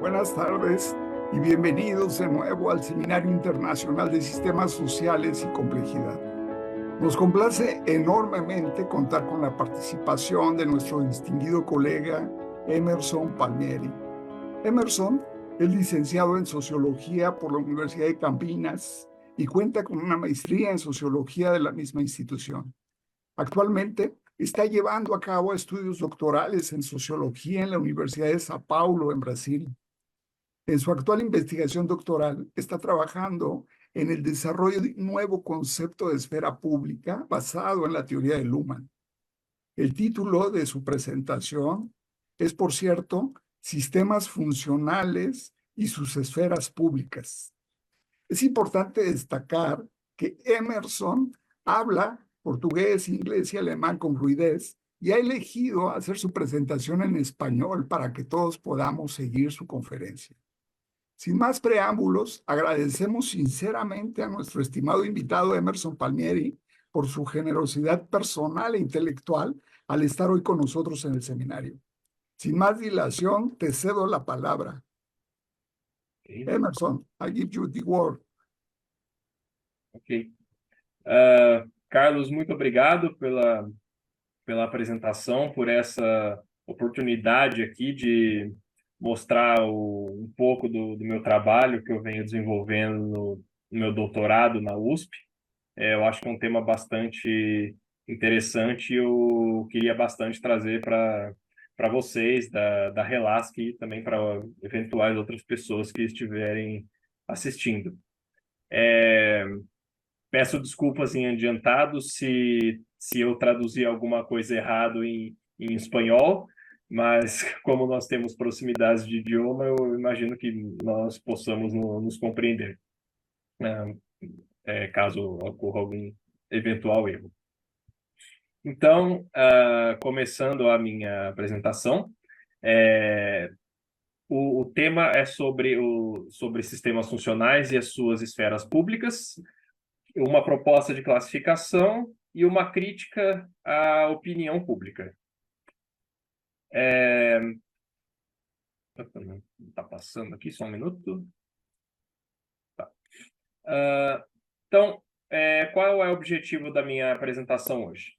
Buenas tardes y bienvenidos de nuevo al Seminario Internacional de Sistemas Sociales y Complejidad. Nos complace enormemente contar con la participación de nuestro distinguido colega Emerson Palmieri. Emerson es licenciado en Sociología por la Universidad de Campinas y cuenta con una maestría en Sociología de la misma institución. Actualmente está llevando a cabo estudios doctorales en Sociología en la Universidad de São Paulo, en Brasil. En su actual investigación doctoral está trabajando en el desarrollo de un nuevo concepto de esfera pública basado en la teoría de Luhmann. El título de su presentación es, por cierto, Sistemas funcionales y sus esferas públicas. Es importante destacar que Emerson habla portugués, inglés y alemán con fluidez y ha elegido hacer su presentación en español para que todos podamos seguir su conferencia. Sin más preámbulos, agradecemos sinceramente a nuestro estimado invitado Emerson Palmieri por su generosidad personal e intelectual al estar hoy con nosotros en el seminario. Sin más dilación, te cedo la palabra. Emerson, I give you the word. Ok. Carlos, muito obrigado pela apresentação, por essa oportunidade aqui de mostrar um pouco do meu trabalho que eu venho desenvolvendo no meu doutorado na USP. Eu acho que é um tema bastante interessante e eu queria bastante trazer para vocês da Relasc e também para eventuais outras pessoas que estiverem assistindo. Peço desculpas em adiantado se eu traduzir alguma coisa errado em espanhol, mas como nós temos proximidade de idioma, eu imagino que nós possamos nos compreender, caso ocorra algum eventual erro. Então, começando a minha apresentação, o tema é sobre sistemas funcionais e as suas esferas públicas, uma proposta de classificação e uma crítica à opinião pública. Está passando aqui, só um minuto. Tá. Então, qual é o objetivo da minha apresentação hoje?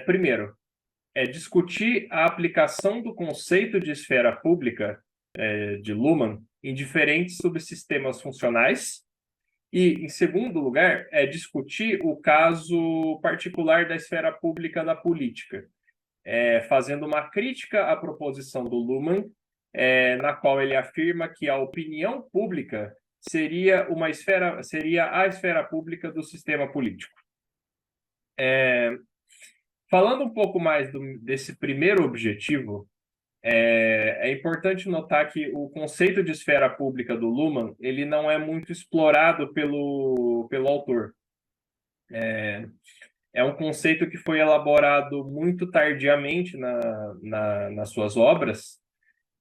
Primeiro, discutir a aplicação do conceito de esfera pública de Luhmann em diferentes subsistemas funcionais. E, em segundo lugar, discutir o caso particular da esfera pública da política, fazendo uma crítica à proposição do Luhmann, na qual ele afirma que a opinião pública seria a esfera pública do sistema político. Falando um pouco mais desse primeiro objetivo, é importante notar que o conceito de esfera pública do Luhmann ele não é muito explorado pelo autor. É um conceito que foi elaborado muito tardiamente nas suas obras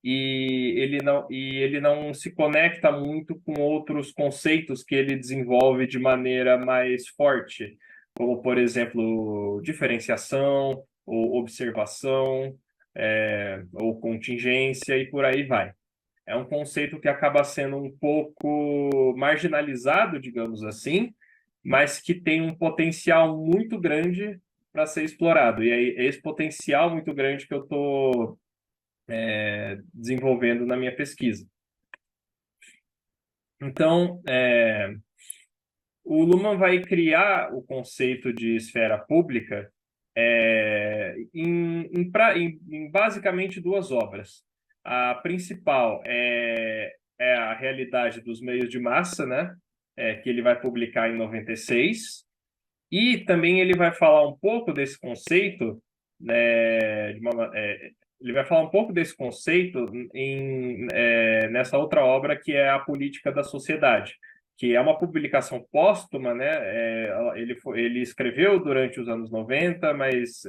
e ele não se conecta muito com outros conceitos que ele desenvolve de maneira mais forte, como, por exemplo, diferenciação ou observação, ou contingência, e por aí vai. É um conceito que acaba sendo um pouco marginalizado, digamos assim, mas que tem um potencial muito grande para ser explorado. E é esse potencial muito grande que eu estou desenvolvendo na minha pesquisa. Então, o Luhmann vai criar o conceito de esfera pública em basicamente duas obras. A principal é a realidade dos meios de massa, né? Que ele vai publicar em 96, e também ele vai falar um pouco desse conceito, né, ele vai falar um pouco desse conceito nessa outra obra que é A Política da Sociedade, que é uma publicação póstuma, né? Ele escreveu durante os anos 90, mas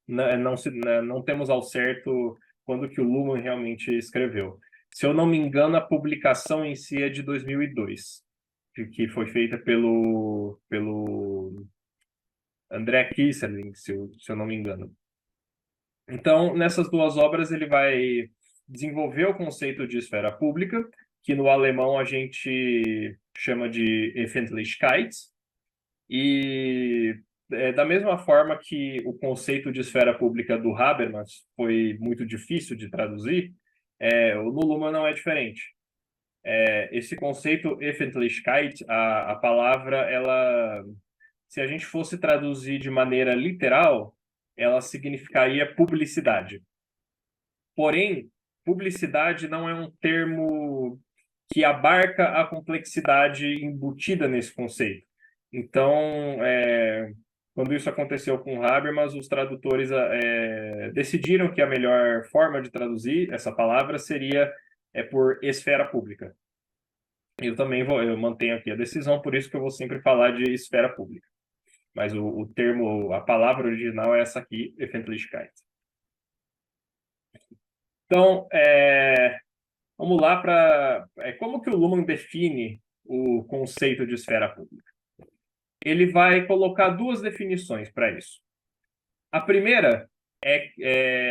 não temos ao certo quando que o Luhmann realmente escreveu. Se eu não me engano, a publicação em si é de 2002, que foi feita pelo André Kieserling, se eu não me engano. Então, nessas duas obras, ele vai desenvolveu o conceito de esfera pública, que no alemão a gente chama de Öffentlichkeit, e da mesma forma que o conceito de esfera pública do Habermas foi muito difícil de traduzir, o no Luhmann não é diferente. Esse conceito Öffentlichkeit, a palavra, ela, se a gente fosse traduzir de maneira literal, ela significaria publicidade. Porém, publicidade não é um termo que abarca a complexidade embutida nesse conceito. Então, quando isso aconteceu com Habermas, os tradutores decidiram que a melhor forma de traduzir essa palavra seria por esfera pública. Eu também eu mantenho aqui a decisão, por isso que eu vou sempre falar de esfera pública. Mas o termo, a palavra original é essa aqui, Öffentlichkeit. Então, vamos lá para como que o Luhmann define o conceito de esfera pública. Ele vai colocar duas definições para isso. A primeira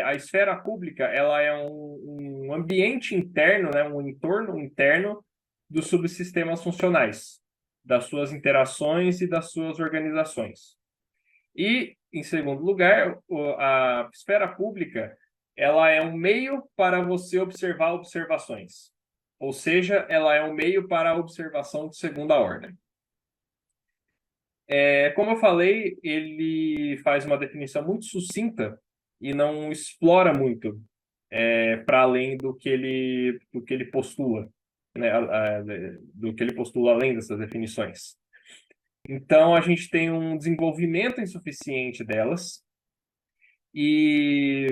a esfera pública, ela é um ambiente interno, né, um entorno interno dos subsistemas funcionais, das suas interações e das suas organizações. E, em segundo lugar, a esfera pública, ela é um meio para você observar observações. Ou seja, ela é um meio para a observação de segunda ordem. Como eu falei, ele faz uma definição muito sucinta e não explora muito para além do que ele postula, né, do que ele postula além dessas definições. Então, a gente tem um desenvolvimento insuficiente delas e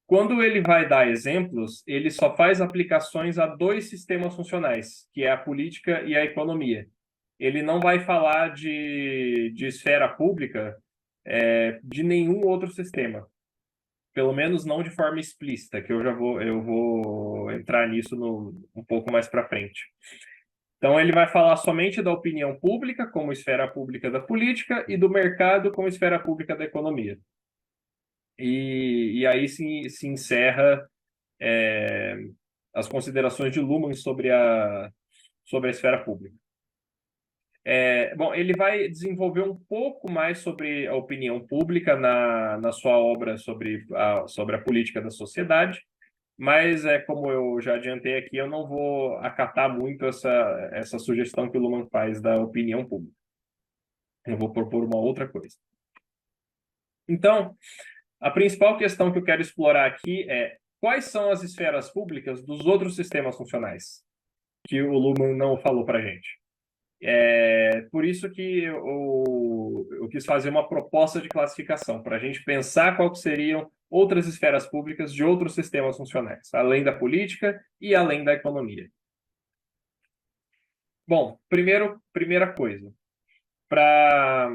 quando ele vai dar exemplos, ele só faz aplicações a dois sistemas funcionais, que é a política e a economia. Ele não vai falar de esfera pública de nenhum outro sistema. Pelo menos não de forma explícita, que eu vou entrar nisso um pouco mais para frente. Então, ele vai falar somente da opinião pública como esfera pública da política e do mercado como esfera pública da economia. E aí se encerra as considerações de Luhmann sobre a esfera pública. Bom, ele vai desenvolver um pouco mais sobre a opinião pública na sua obra sobre a política da sociedade, mas como eu já adiantei aqui, eu não vou acatar muito essa sugestão que o Luhmann faz da opinião pública. Eu vou propor uma outra coisa. Então, a principal questão que eu quero explorar aqui é quais são as esferas públicas dos outros sistemas funcionais que o Luhmann não falou para a gente. Por isso que eu quis fazer uma proposta de classificação, para a gente pensar quais seriam outras esferas públicas de outros sistemas funcionais, além da política e além da economia. Bom, primeira coisa, para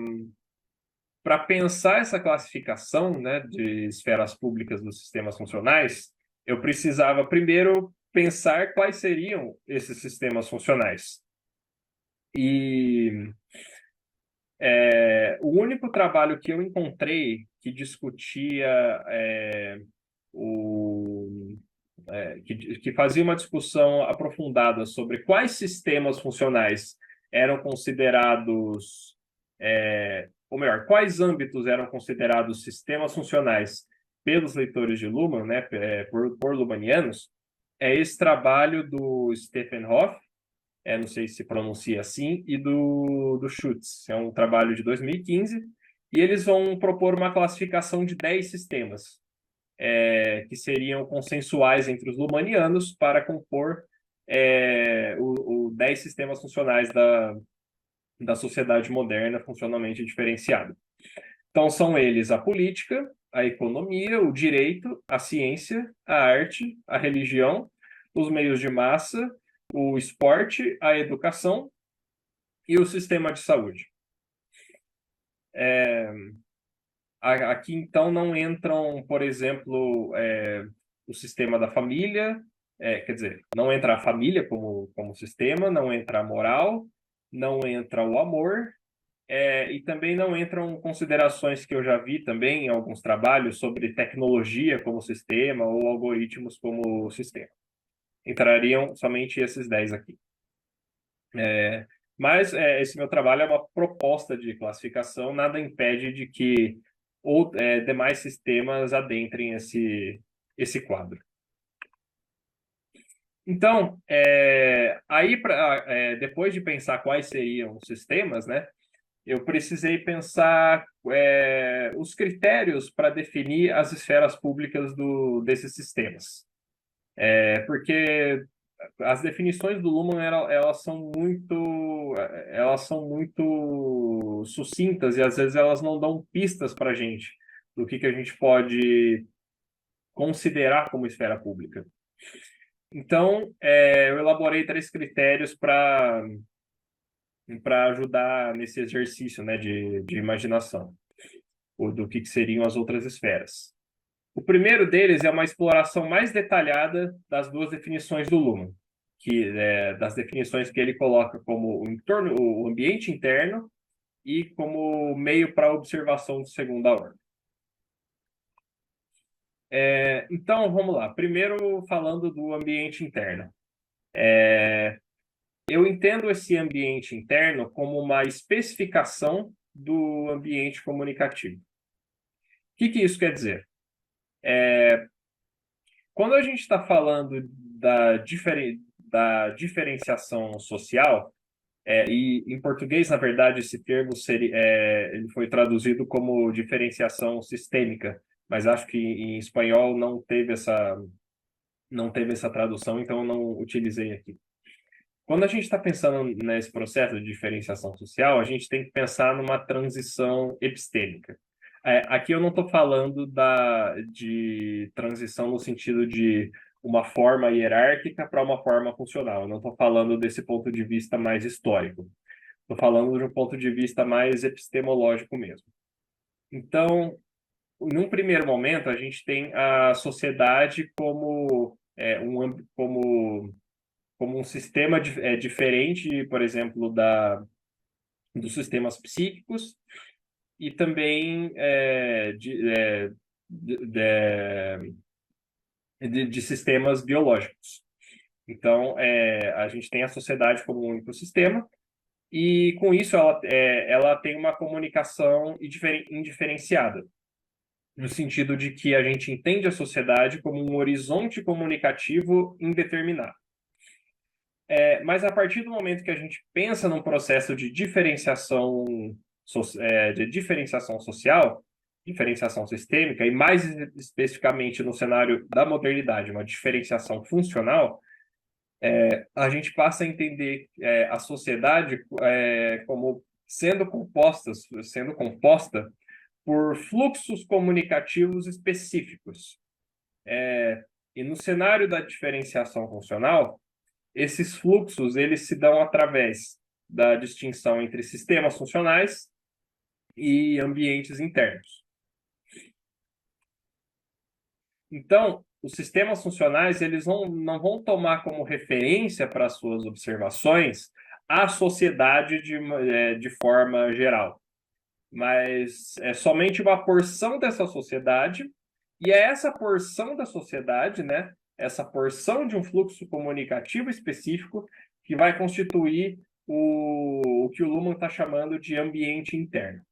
pensar essa classificação, né, de esferas públicas dos sistemas funcionais, eu precisava primeiro pensar quais seriam esses sistemas funcionais. E o único trabalho que eu encontrei que discutia que fazia uma discussão aprofundada sobre quais sistemas funcionais eram considerados, ou melhor, quais âmbitos eram considerados sistemas funcionais pelos leitores de Luhmann, né, por Luhmannianos, é esse trabalho do Stephen Hoff, não sei se pronuncia assim, e do Schutz. É um trabalho de 2015, e eles vão propor uma classificação de 10 sistemas, que seriam consensuais entre os Luhmannianos para compor os 10 sistemas funcionais da sociedade moderna funcionalmente diferenciada. Então, são eles a política, a economia, o direito, a ciência, a arte, a religião, os meios de massa, o esporte, a educação e o sistema de saúde. Aqui, então, não entram, por exemplo, o sistema da família, quer dizer, não entra a família como sistema, não entra a moral, não entra o amor, e também não entram considerações que eu já vi também em alguns trabalhos sobre tecnologia como sistema ou algoritmos como sistema. Entrariam somente esses 10 aqui. Mas esse meu trabalho é uma proposta de classificação, nada impede de que demais sistemas adentrem esse quadro. Então, depois de pensar quais seriam os sistemas, né, eu precisei pensar os critérios para definir as esferas públicas desses sistemas. Porque as definições do Luhmann elas são muito sucintas e às vezes elas não dão pistas para a gente do que a gente pode considerar como esfera pública. Então, eu elaborei 3 critérios para ajudar nesse exercício, né, de imaginação, do que seriam as outras esferas. O primeiro deles é uma exploração mais detalhada das 2 definições do Luhmann, das definições que ele coloca como o ambiente interno e como meio para observação de segunda ordem. Então, vamos lá. Primeiro, falando do ambiente interno. Eu entendo esse ambiente interno como uma especificação do ambiente comunicativo. O que isso quer dizer? Quando a gente está falando da diferenciação social, e em português, na verdade, esse termo ele foi traduzido como diferenciação sistêmica, mas acho que em espanhol não teve essa tradução, então eu não utilizei aqui. Quando a gente está pensando nesse processo de diferenciação social, a gente tem que pensar numa transição epistêmica. Aqui eu não estou falando de transição no sentido de uma forma hierárquica para uma forma funcional. Eu não estou falando desse ponto de vista mais histórico. Estou falando de um ponto de vista mais epistemológico mesmo. Então, num primeiro momento, a gente tem a sociedade como um sistema diferente, por exemplo, dos sistemas psíquicos e também de sistemas biológicos. Então, a gente tem a sociedade como um único sistema e, com isso, ela tem uma comunicação indiferenciada, no sentido de que a gente entende a sociedade como um horizonte comunicativo indeterminado. Mas a partir do momento que a gente pensa num processo de diferenciação social, diferenciação sistêmica, e mais especificamente no cenário da modernidade, uma diferenciação funcional, a gente passa a entender a sociedade como sendo composta por fluxos comunicativos específicos. E no cenário da diferenciação funcional, esses fluxos eles se dão através da distinção entre sistemas funcionais e ambientes internos. Então, os sistemas funcionais eles não vão tomar como referência para as suas observações a sociedade de forma geral, mas é somente uma porção dessa sociedade, e é essa porção da sociedade, né, essa porção de um fluxo comunicativo específico que vai constituir o que o Luhmann está chamando de ambiente interno.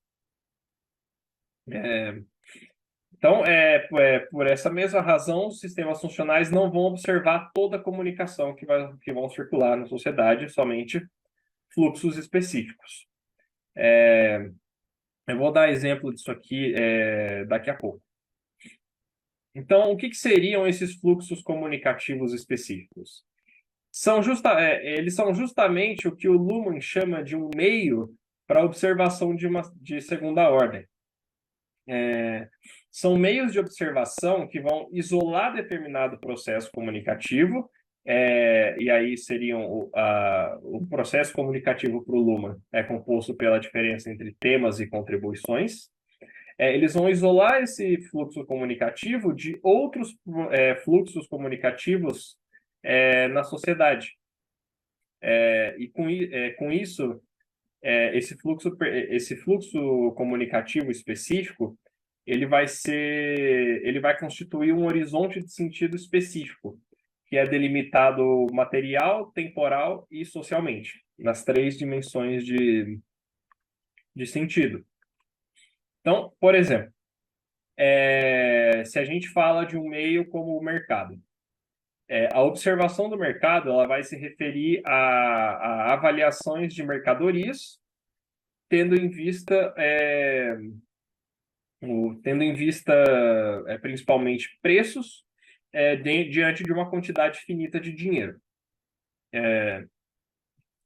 Então, por essa mesma razão, os sistemas funcionais não vão observar toda a comunicação que vão circular na sociedade, somente fluxos específicos. Eu vou dar exemplo disso aqui daqui a pouco. Então, o que seriam esses fluxos comunicativos específicos? Eles são justamente o que o Luhmann chama de um meio para observação de segunda ordem. São meios de observação que vão isolar determinado processo comunicativo, e aí seriam o processo comunicativo para o Luhmann é composto pela diferença entre temas e contribuições. Eles vão isolar esse fluxo comunicativo de outros fluxos comunicativos na sociedade. E com isso, esse fluxo comunicativo específico, ele vai constituir um horizonte de sentido específico, que é delimitado material, temporal e socialmente, nas três dimensões de sentido. Então, por exemplo, se a gente fala de um meio como o mercado, a observação do mercado ela vai se referir a avaliações de mercadorias, tendo em vista principalmente preços diante de uma quantidade finita de dinheiro.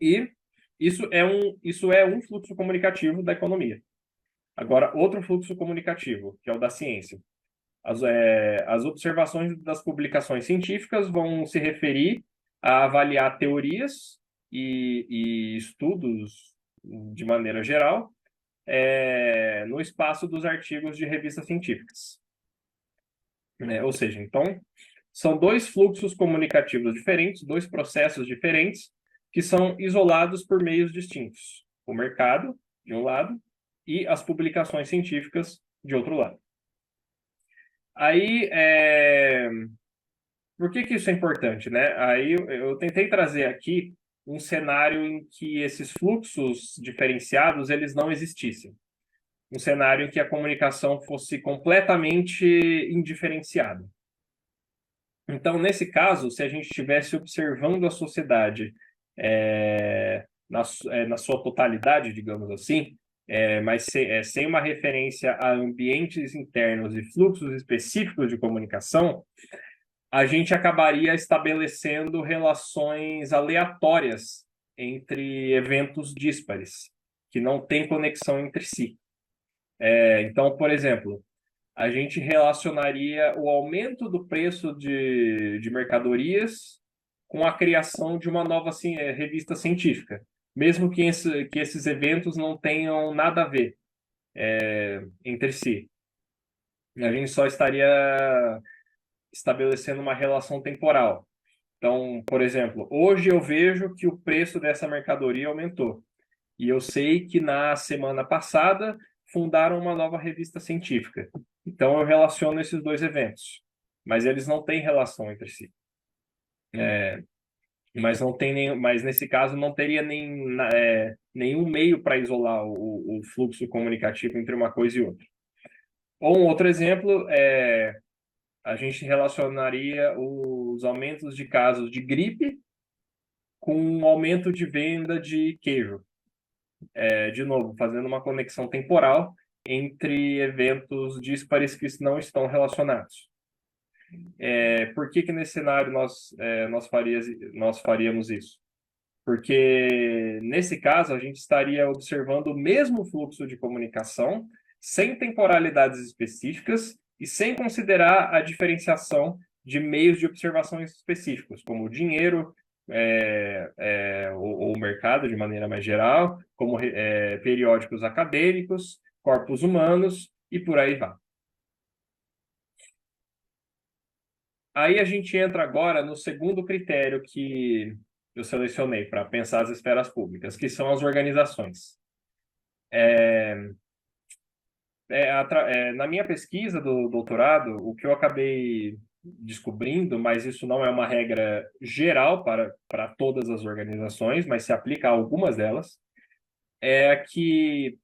E isso é um fluxo comunicativo da economia. Agora, outro fluxo comunicativo, que é o da ciência. As observações das publicações científicas vão se referir a avaliar teorias e estudos de maneira geral no espaço dos artigos de revistas científicas. Ou seja, então, são dois fluxos comunicativos diferentes, dois processos diferentes, que são isolados por meios distintos. O mercado, de um lado, e as publicações científicas, de outro lado. Aí, por que isso é importante, né? Aí eu tentei trazer aqui um cenário em que esses fluxos diferenciados eles não existissem. Um cenário em que a comunicação fosse completamente indiferenciada. Então, nesse caso, se a gente estivesse observando a sociedade na sua totalidade, digamos assim, mas sem uma referência a ambientes internos e fluxos específicos de comunicação, a gente acabaria estabelecendo relações aleatórias entre eventos díspares, que não têm conexão entre si. Então, por exemplo, a gente relacionaria o aumento do preço de mercadorias com a criação de uma nova revista científica, mesmo que esses eventos não tenham nada a ver entre si. A gente só estaria estabelecendo uma relação temporal. Então, por exemplo, hoje eu vejo que o preço dessa mercadoria aumentou. E eu sei que na semana passada fundaram uma nova revista científica. Então, eu relaciono esses dois eventos. Mas eles não têm relação entre si. Mas nesse caso não teria nenhum meio para isolar o fluxo comunicativo entre uma coisa e outra. Ou um outro exemplo a gente relacionaria os aumentos de casos de gripe com um aumento de venda de queijo. De novo, fazendo uma conexão temporal entre eventos díspares que não estão relacionados. Por que nesse cenário nós faríamos isso? Porque, nesse caso, a gente estaria observando o mesmo fluxo de comunicação, sem temporalidades específicas e sem considerar a diferenciação de meios de observações específicos, como o dinheiro, ou o mercado de maneira mais geral, como periódicos acadêmicos, corpos humanos e por aí vai. Aí a gente entra agora no segundo critério que eu selecionei para pensar as esferas públicas, que são as organizações. Na minha pesquisa do doutorado, o que eu acabei descobrindo, mas isso não é uma regra geral para todas as organizações, mas se aplica a algumas delas, é que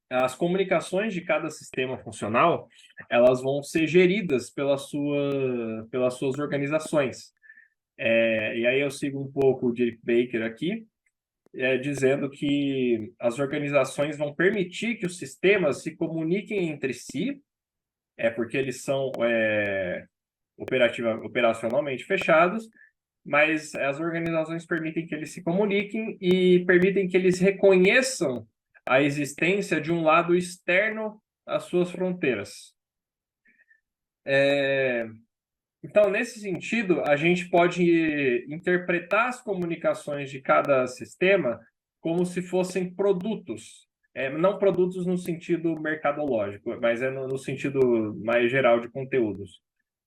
as comunicações de cada sistema funcional, elas vão ser geridas pelas suas organizações. E aí eu sigo um pouco o Dirk Baker aqui, dizendo que as organizações vão permitir que os sistemas se comuniquem entre si, porque eles são operacionalmente fechados, mas as organizações permitem que eles se comuniquem e permitem que eles reconheçam a existência de um lado externo às suas fronteiras. Então, nesse sentido, a gente pode interpretar as comunicações de cada sistema como se fossem produtos. Não produtos no sentido mercadológico, mas no sentido mais geral de conteúdos.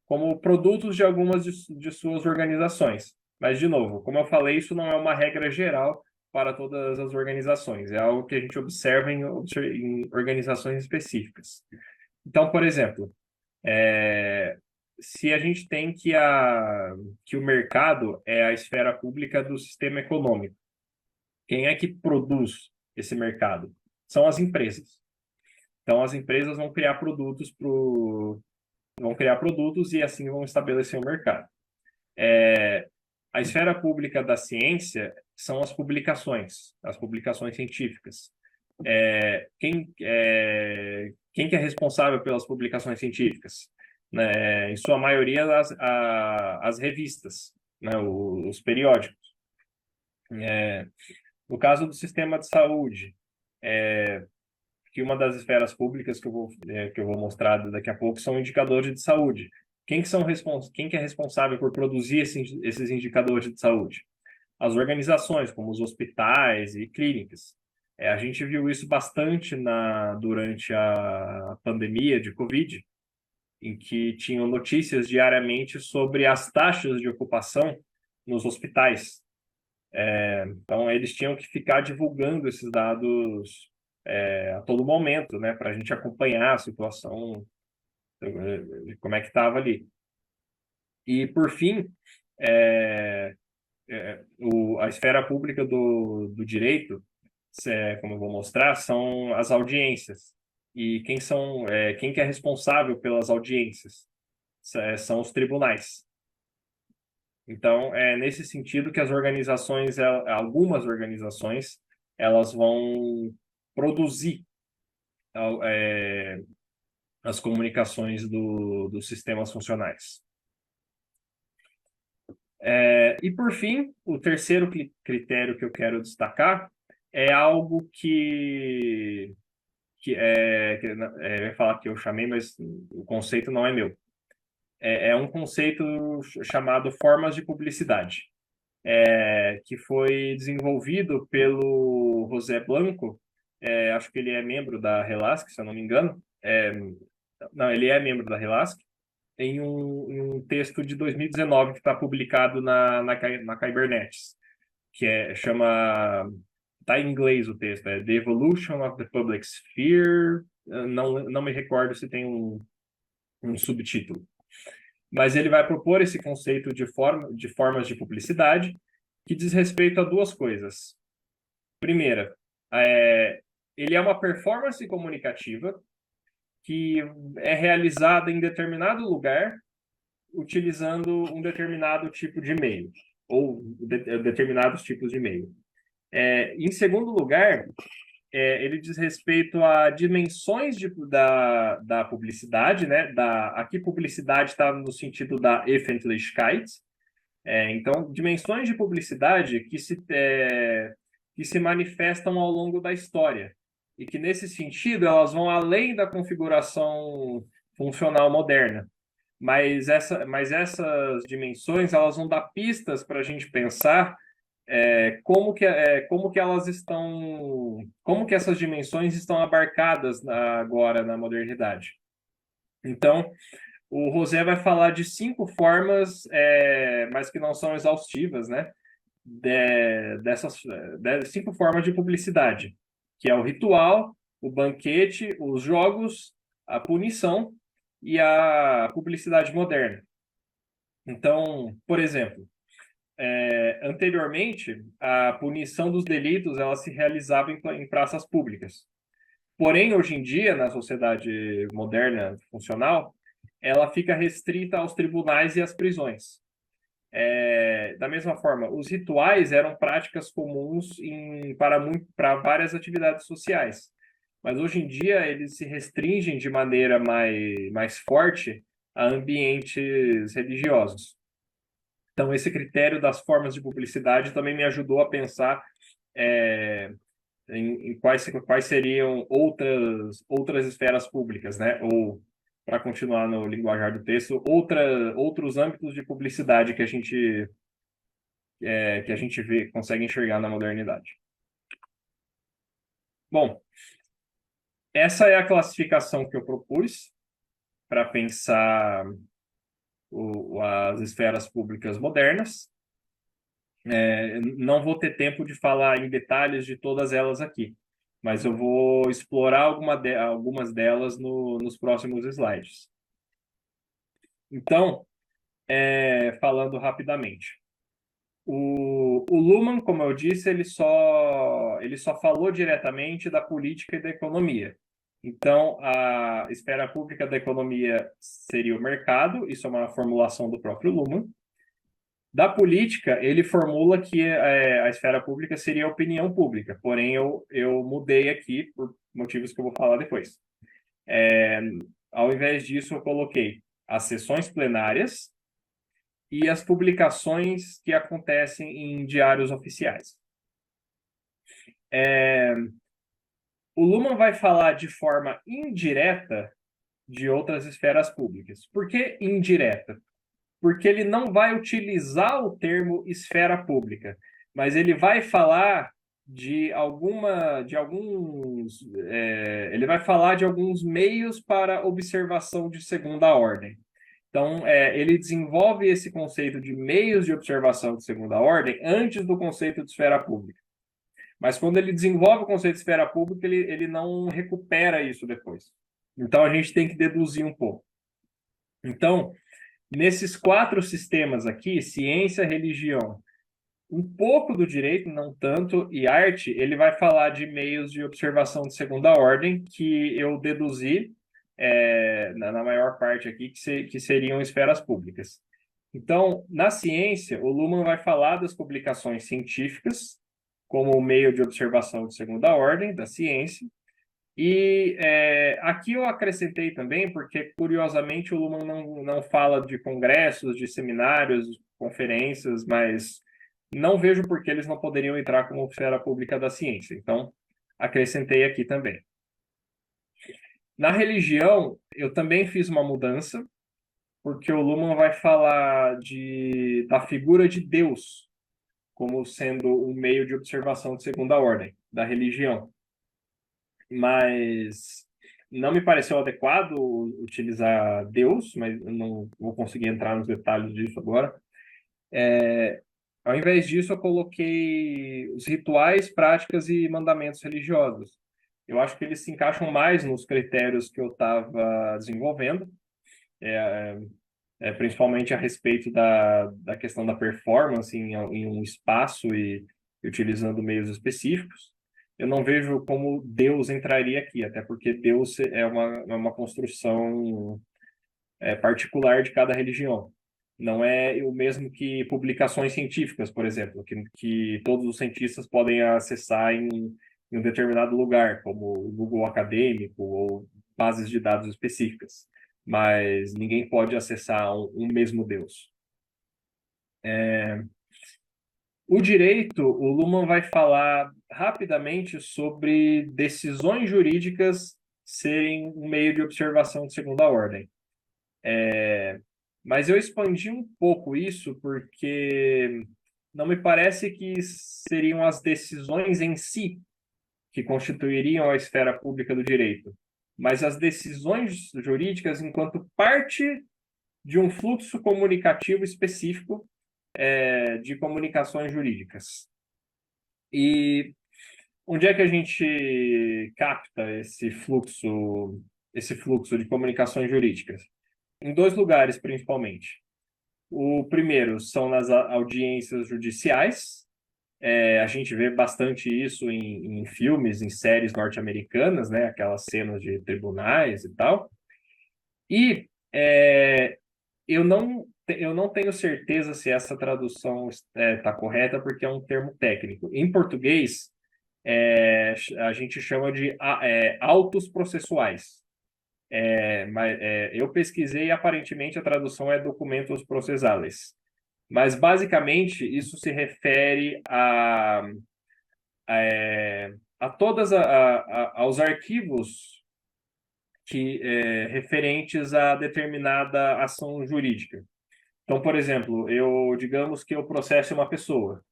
Como produtos de algumas de suas organizações. Mas, de novo, como eu falei, isso não é uma regra geral para todas as organizações. É algo que a gente observa em organizações específicas. Então, por exemplo, se a gente tem que o mercado é a esfera pública do sistema econômico, quem é que produz esse mercado? São as empresas. Então, as empresas vão criar produtos e assim vão estabelecer o mercado. A esfera pública da ciência são as publicações científicas. Quem que é responsável pelas publicações científicas? Em sua maioria, as revistas, né, os periódicos. No caso do sistema de saúde, que uma das esferas públicas que eu vou mostrar daqui a pouco são indicadores de saúde. Quem que é responsável por produzir esses indicadores de saúde? As organizações, como os hospitais e clínicas. A gente viu isso bastante durante a pandemia de Covid, em que tinham notícias diariamente sobre as taxas de ocupação nos hospitais. Então, eles tinham que ficar divulgando esses dados a todo momento, né, para a gente acompanhar a situação, como é que estava ali. E, por fim, a esfera pública do direito, como eu vou mostrar, são as audiências. E quem que é responsável pelas audiências? São os tribunais. Então, é nesse sentido que algumas organizações, elas vão produzir as comunicações dos sistemas funcionais. E, por fim, o terceiro critério que eu quero destacar é algo que eu ia falar que eu chamei, mas o conceito não é meu. É um conceito chamado formas de publicidade, que foi desenvolvido pelo José Blanco. Acho que ele é membro da Relasc, se eu não me engano. Não, ele é membro da Relasc, em um texto de 2019 que está publicado na Kubernetes, chama... Está em inglês o texto, The Evolution of the Public Sphere. Não me recordo se tem um subtítulo. Mas ele vai propor esse conceito de formas de publicidade que diz respeito a duas coisas. Primeira, ele é uma performance comunicativa que é realizada em determinado lugar utilizando um determinado tipo de e-mail ou determinados tipos de e-mail. Em segundo lugar, ele diz respeito a dimensões da publicidade, né? Aqui publicidade está no sentido da Öffentlichkeit. Então, dimensões de publicidade que se manifestam ao longo da história e que, nesse sentido, elas vão além da configuração funcional moderna. Mas essas dimensões, elas vão dar pistas para a gente pensar como que elas estão, como que essas dimensões estão abarcadas agora na modernidade. Então, o José vai falar de 5 formas, mas que não são exaustivas, né? Dessas 5 formas de publicidade, que é o ritual, o banquete, os jogos, a punição e a publicidade moderna. Então, por exemplo, anteriormente, a punição dos delitos ela se realizava em praças públicas. Porém, hoje em dia, na sociedade moderna funcional, ela fica restrita aos tribunais e às prisões. Da mesma forma, os rituais eram práticas comuns para várias atividades sociais. Mas hoje em dia eles se restringem de maneira mais forte a ambientes religiosos. Então, esse critério das formas de publicidade também me ajudou a pensar em quais seriam outras esferas públicas, né? Ou, para continuar no linguajar do texto, outros âmbitos de publicidade que a gente consegue enxergar na modernidade. Bom, essa é a classificação que eu propus para pensar as esferas públicas modernas. Não vou ter tempo de falar em detalhes de todas elas aqui, mas eu vou explorar algumas delas nos próximos slides. Então, falando rapidamente. O Luhmann, como eu disse, ele só falou diretamente da política e da economia. Então, a esfera pública da economia seria o mercado, isso é uma formulação do próprio Luhmann. Da política, ele formula que a esfera pública seria a opinião pública, porém eu mudei aqui por motivos que eu vou falar depois. Ao invés disso, eu coloquei as sessões plenárias e as publicações que acontecem em diários oficiais. O Luhmann vai falar de forma indireta de outras esferas públicas. Por que indireta? Porque ele não vai utilizar o termo esfera pública, mas ele vai falar ele vai falar de alguns meios para observação de segunda ordem. Então, ele desenvolve esse conceito de meios de observação de segunda ordem antes do conceito de esfera pública. Mas quando ele desenvolve o conceito de esfera pública, ele não recupera isso depois. Então, a gente tem que deduzir um pouco. Então, nesses 4 sistemas aqui, ciência, religião, um pouco do direito, não tanto, e arte, ele vai falar de meios de observação de segunda ordem, que eu deduzi, na maior parte aqui, que seriam esferas públicas. Então, na ciência, o Luhmann vai falar das publicações científicas como meio de observação de segunda ordem da ciência. E aqui eu acrescentei também, porque, curiosamente, o Luhmann não fala de congressos, de seminários, conferências, mas não vejo por que eles não poderiam entrar como esfera pública da ciência. Então, acrescentei aqui também. Na religião, eu também fiz uma mudança, porque o Luhmann vai falar da figura de Deus como sendo um meio de observação de segunda ordem da religião. Mas não me pareceu adequado utilizar Deus, mas eu não vou conseguir entrar nos detalhes disso agora. Ao invés disso, eu coloquei os rituais, práticas e mandamentos religiosos. Eu acho que eles se encaixam mais nos critérios que eu estava desenvolvendo, principalmente a respeito da questão da performance em um espaço e utilizando meios específicos. Eu não vejo como Deus entraria aqui, até porque Deus é uma construção particular de cada religião. Não é o mesmo que publicações científicas, por exemplo, que todos os cientistas podem acessar em um determinado lugar, como o Google Acadêmico ou bases de dados específicas. Mas ninguém pode acessar um mesmo Deus. O direito, o Luhmann vai falar rapidamente sobre decisões jurídicas serem um meio de observação de segunda ordem. Mas eu expandi um pouco isso porque não me parece que seriam as decisões em si que constituiriam a esfera pública do direito, mas as decisões jurídicas enquanto parte de um fluxo comunicativo específico de comunicações jurídicas. E onde é que a gente capta esse fluxo de comunicações jurídicas? Em 2 lugares, principalmente. O primeiro são nas audiências judiciais. A gente vê bastante isso em filmes, em séries norte-americanas, né? Aquelas cenas de tribunais e tal. E eu não tenho certeza se essa tradução está correta, porque é um termo técnico. Em português, a gente chama de autos processuais. Mas eu pesquisei e aparentemente a tradução é documentos processuais. Mas, basicamente, isso se refere aos arquivos referentes a determinada ação jurídica. Então, por exemplo, digamos que eu processe uma pessoa,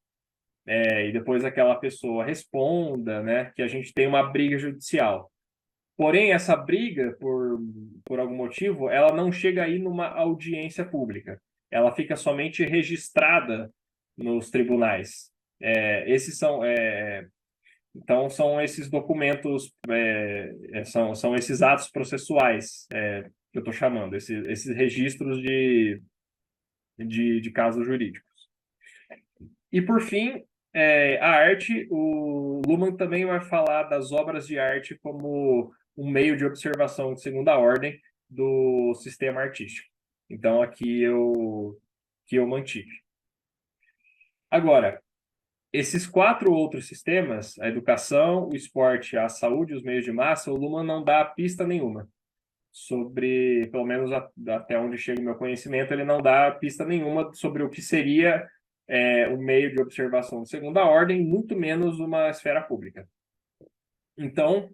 e depois aquela pessoa responda, né, que a gente tem uma briga judicial. Porém, essa briga, por algum motivo, ela não chega aí numa audiência pública. Ela fica somente registrada nos tribunais. Esses são, então, são esses documentos, são esses atos processuais que eu estou chamando, esses registros de casos jurídicos. E, por fim, a arte, o Luhmann também vai falar das obras de arte como um meio de observação de segunda ordem do sistema artístico. Então, aqui que eu mantive. Agora, esses 4 outros sistemas, a educação, o esporte, a saúde e os meios de massa, o Luhmann não dá pista nenhuma sobre, pelo menos até onde chega o meu conhecimento, ele não dá pista nenhuma sobre o que seria um meio de observação de segunda ordem, muito menos uma esfera pública. Então,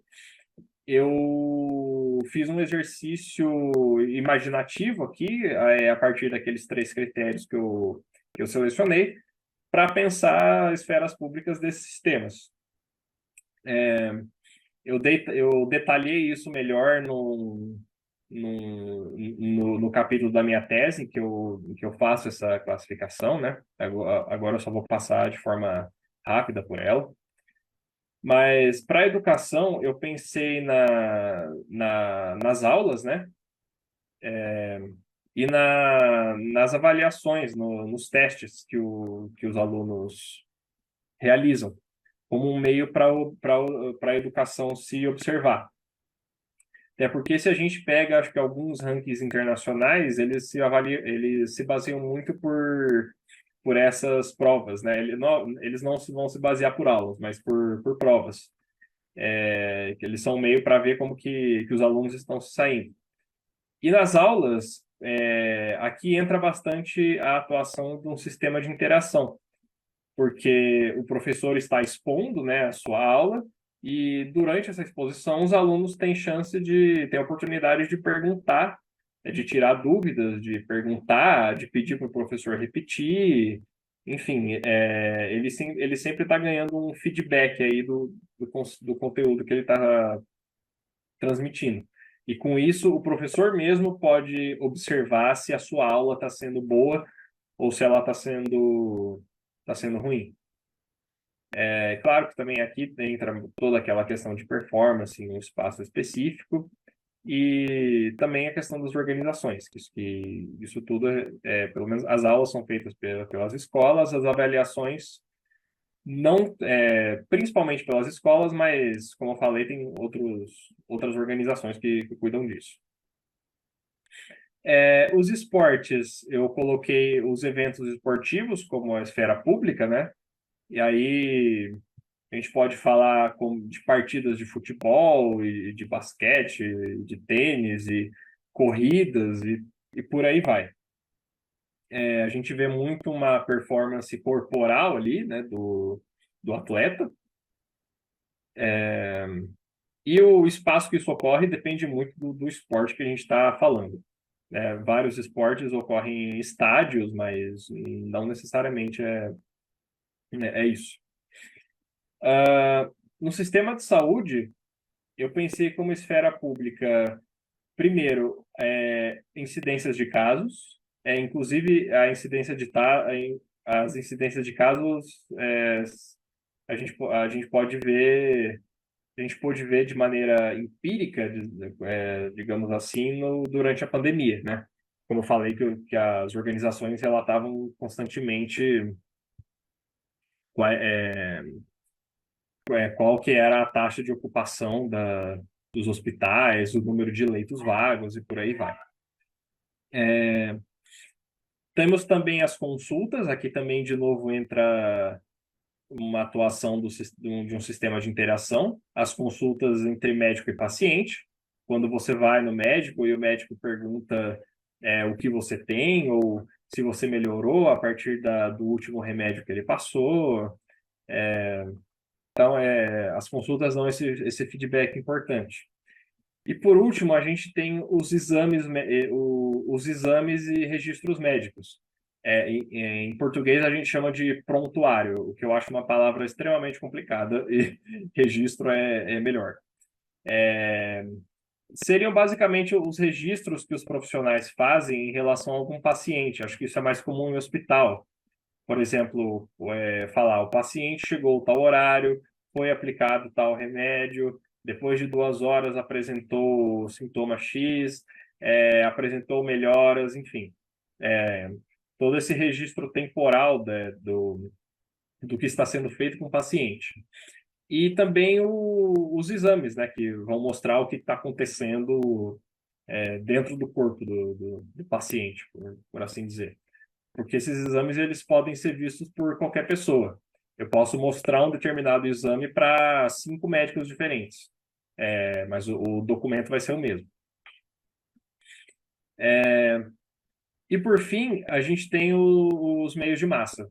eu fiz um exercício imaginativo aqui, a partir daqueles 3 critérios que eu selecionei, para pensar esferas públicas desses sistemas. Eu detalhei isso melhor no capítulo da minha tese, que eu faço essa classificação, né? Agora eu só vou passar de forma rápida por ela. Mas para a educação, eu pensei nas aulas, né? E nas avaliações, nos testes que os alunos realizam, como um meio para a educação se observar. Até porque se a gente pega, acho que alguns rankings internacionais, eles se baseiam muito por essas provas, né? Eles não vão se basear por aulas, mas por provas. Que eles são meio para ver como que os alunos estão se saindo. E nas aulas, aqui entra bastante a atuação de um sistema de interação, porque o professor está expondo, né, a sua aula, e durante essa exposição os alunos têm têm oportunidade de perguntar, de tirar dúvidas, de perguntar, de pedir para o professor repetir, enfim, ele sempre está ganhando um feedback aí do conteúdo que ele está transmitindo. E com isso, o professor mesmo pode observar se a sua aula está sendo boa ou se ela está sendo ruim. É claro que também aqui entra toda aquela questão de performance em um espaço específico e também a questão das organizações, que isso tudo, pelo menos as aulas são feitas pelas escolas, as avaliações não, principalmente pelas escolas, mas, como eu falei, tem outras organizações que cuidam disso. Os esportes, eu coloquei os eventos esportivos como a esfera pública, né? E aí a gente pode falar de partidas de futebol, e de basquete, de tênis, e corridas, e por aí vai. A gente vê muito uma performance corporal ali, né, do atleta. E o espaço que isso ocorre depende muito do esporte que a gente está falando. Vários esportes ocorrem em estádios, mas não necessariamente é isso. No sistema de saúde, eu pensei como esfera pública, primeiro, incidências de casos, inclusive as incidências de casos, a gente pode ver, de maneira empírica, digamos assim, durante a pandemia, né? Como eu falei, que as organizações relatavam constantemente qual que era a taxa de ocupação dos hospitais, o número de leitos vagos e por aí vai. Temos também as consultas, aqui também, de novo, entra uma atuação de um sistema de interação, as consultas entre médico e paciente, quando você vai no médico e o médico pergunta o que você tem ou se você melhorou a partir do último remédio que ele passou. Então, as consultas dão esse feedback importante. E, por último, a gente tem os exames e registros médicos. Em português, a gente chama de prontuário, o que eu acho uma palavra extremamente complicada, e registro é melhor. Seriam basicamente os registros que os profissionais fazem em relação a algum paciente. Acho que isso é mais comum em hospital. Por exemplo, falar, o paciente chegou tal horário, foi aplicado tal remédio, depois de 2 horas apresentou sintoma X, apresentou melhoras, enfim. Todo esse registro temporal, né, do que está sendo feito com o paciente. E também os exames, né, que vão mostrar o que está acontecendo dentro do corpo do paciente, por assim dizer. Porque esses exames eles podem ser vistos por qualquer pessoa. Eu posso mostrar um determinado exame para 5 médicos diferentes, mas o documento vai ser o mesmo. E por fim, a gente tem os meios de massa,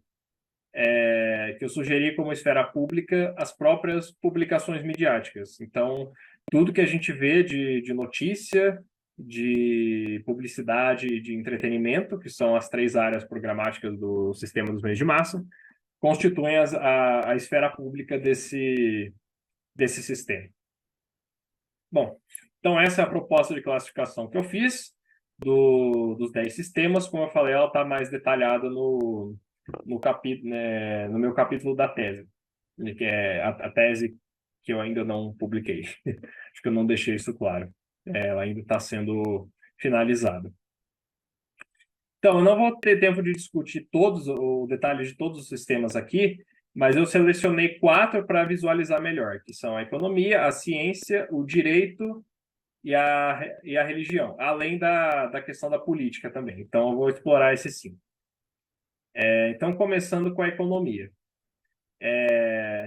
que eu sugeri como esfera pública as próprias publicações midiáticas. Então, tudo que a gente vê de notícia, de publicidade, de entretenimento, que são as 3 áreas programáticas do sistema dos meios de massa, constituem a esfera pública desse sistema. Bom, então essa é a proposta de classificação que eu fiz dos 10 sistemas. Como eu falei, ela está mais detalhada no meu capítulo da tese, que é a tese que eu ainda não publiquei. Acho que eu não deixei isso claro. Ela ainda está sendo finalizada. Então, eu não vou ter tempo de discutir o detalhe de todos os sistemas aqui, mas eu selecionei 4 para visualizar melhor, que são a economia, a ciência, o direito e a religião, além da questão da política também. Então, eu vou explorar esses 5. Então, começando com a economia.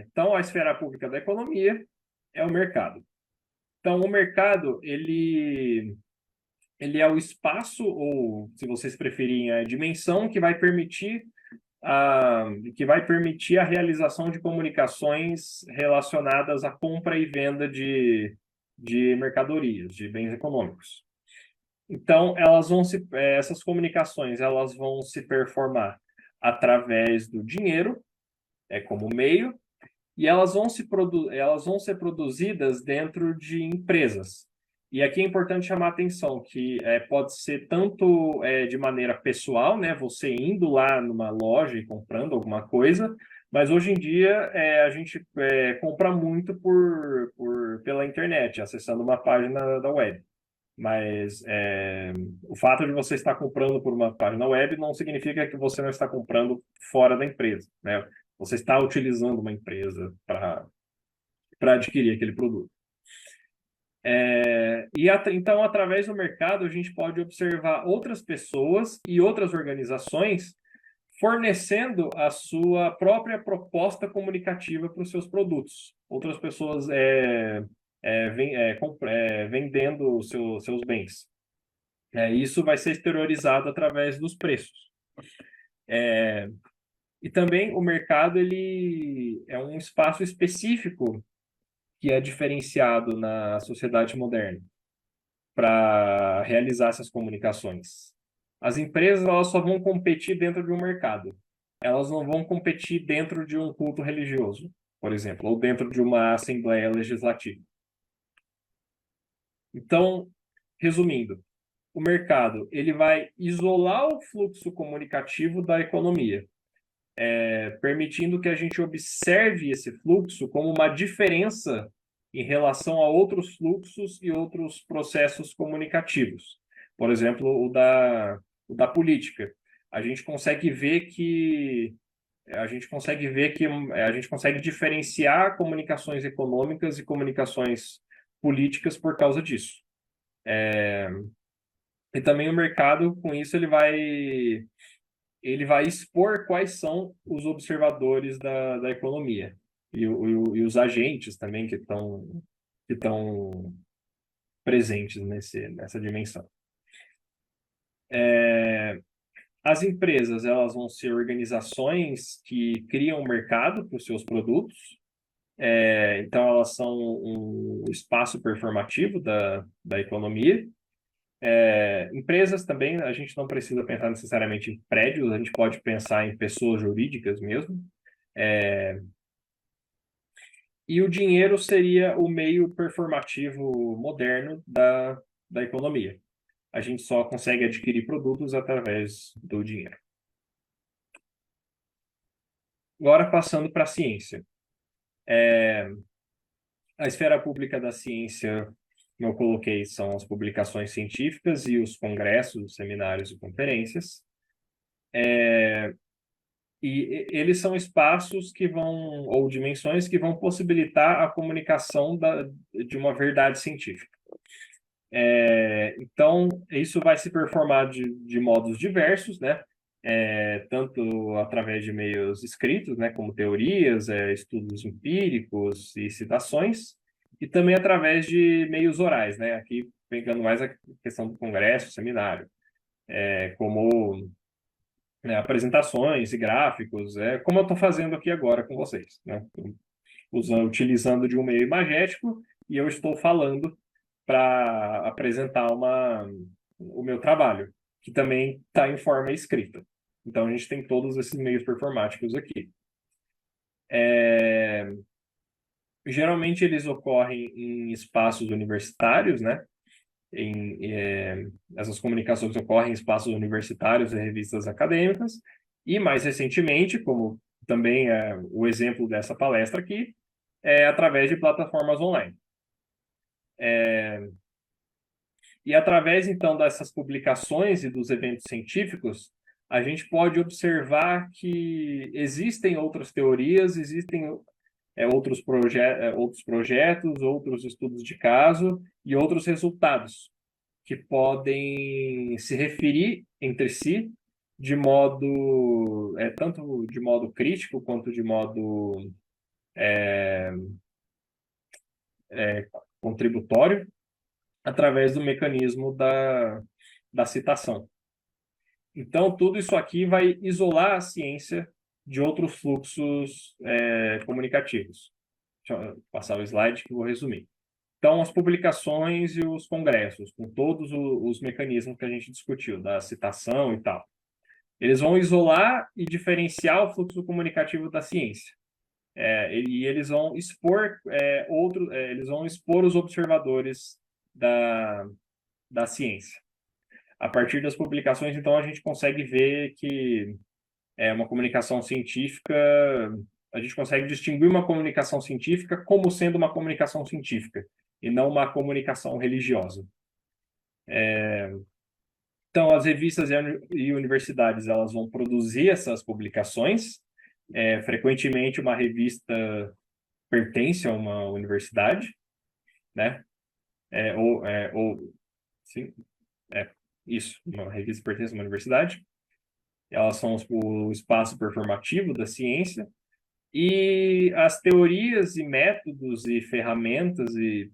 Então, a esfera pública da economia é o mercado. Então, o mercado, ele é o espaço, ou, se vocês preferirem, a dimensão que vai permitir a realização de comunicações relacionadas à compra e venda de mercadorias, de bens econômicos. Então, essas comunicações elas vão se performar através do dinheiro, como meio, e elas vão ser produzidas dentro de empresas. E aqui é importante chamar a atenção que pode ser tanto de maneira pessoal, né, você indo lá numa loja e comprando alguma coisa, mas hoje em dia a gente compra muito pela internet, acessando uma página da web. Mas o fato de você estar comprando por uma página web não significa que você não está comprando fora da empresa, né? Você está utilizando uma empresa para adquirir aquele produto. Então, através do mercado, a gente pode observar outras pessoas e outras organizações fornecendo a sua própria proposta comunicativa para os seus produtos. Outras pessoas vendendo os seus bens. Isso vai ser exteriorizado através dos preços. E também o mercado ele é um espaço específico que é diferenciado na sociedade moderna para realizar essas comunicações. As empresas elas só vão competir dentro de um mercado. Elas não vão competir dentro de um culto religioso, por exemplo, ou dentro de uma assembleia legislativa. Então, resumindo, o mercado ele vai isolar o fluxo comunicativo da economia, permitindo que a gente observe esse fluxo como uma diferença em relação a outros fluxos e outros processos comunicativos. Por exemplo, o da política. A gente consegue ver que a gente consegue diferenciar comunicações econômicas e comunicações políticas por causa disso. E também o mercado, com isso, ele vai expor quais são os observadores da economia e os agentes também que estão presentes nessa dimensão. As empresas elas vão ser organizações que criam um mercado para os seus produtos. Então, elas são um espaço performativo da economia. Empresas também, a gente não precisa pensar necessariamente em prédios, a gente pode pensar em pessoas jurídicas mesmo. E o dinheiro seria o meio performativo moderno da economia. A gente só consegue adquirir produtos através do dinheiro. Agora, passando para a ciência. A esfera pública da ciência, como eu coloquei, são as publicações científicas e os congressos, seminários e conferências. E eles são espaços que vão, ou dimensões que vão possibilitar a comunicação de uma verdade científica. Então, isso vai se performar de modos diversos, né? Tanto através de meios escritos, né, como teorias, estudos empíricos e citações, e também através de meios orais, né? Aqui pegando mais a questão do congresso, seminário, como, né, apresentações e gráficos, como eu estou fazendo aqui agora com vocês, né? Utilizando de um meio imagético, e eu estou falando para apresentar o meu trabalho, que também está em forma escrita. Então, a gente tem todos esses meios performáticos aqui. Geralmente, eles ocorrem em espaços universitários, né? Essas comunicações ocorrem em espaços universitários e revistas acadêmicas, e mais recentemente, como também é o exemplo dessa palestra aqui, através de plataformas online. E através, então, dessas publicações e dos eventos científicos, a gente pode observar que existem outras teorias, existem outros projetos, outros estudos de caso e outros resultados que podem se referir entre si de modo, tanto de modo crítico quanto de modo contributório, através do mecanismo da citação. Então, tudo isso aqui vai isolar a ciência de outros fluxos comunicativos. Deixa eu passar o slide que eu vou resumir. Então, as publicações e os congressos, com todos os mecanismos que a gente discutiu, da citação e tal, eles vão isolar e diferenciar o fluxo comunicativo da ciência. E eles vão expor eles vão expor os observadores da ciência. A partir das publicações, então, a gente consegue ver que uma comunicação científica, a gente consegue distinguir uma comunicação científica como sendo uma comunicação científica e não uma comunicação religiosa. Então, as revistas e universidades, elas vão produzir essas publicações. Frequentemente, uma revista pertence a uma universidade, né? Sim, isso, uma revista pertence a uma universidade. Elas são o espaço performativo da ciência, e as teorias e métodos e ferramentas e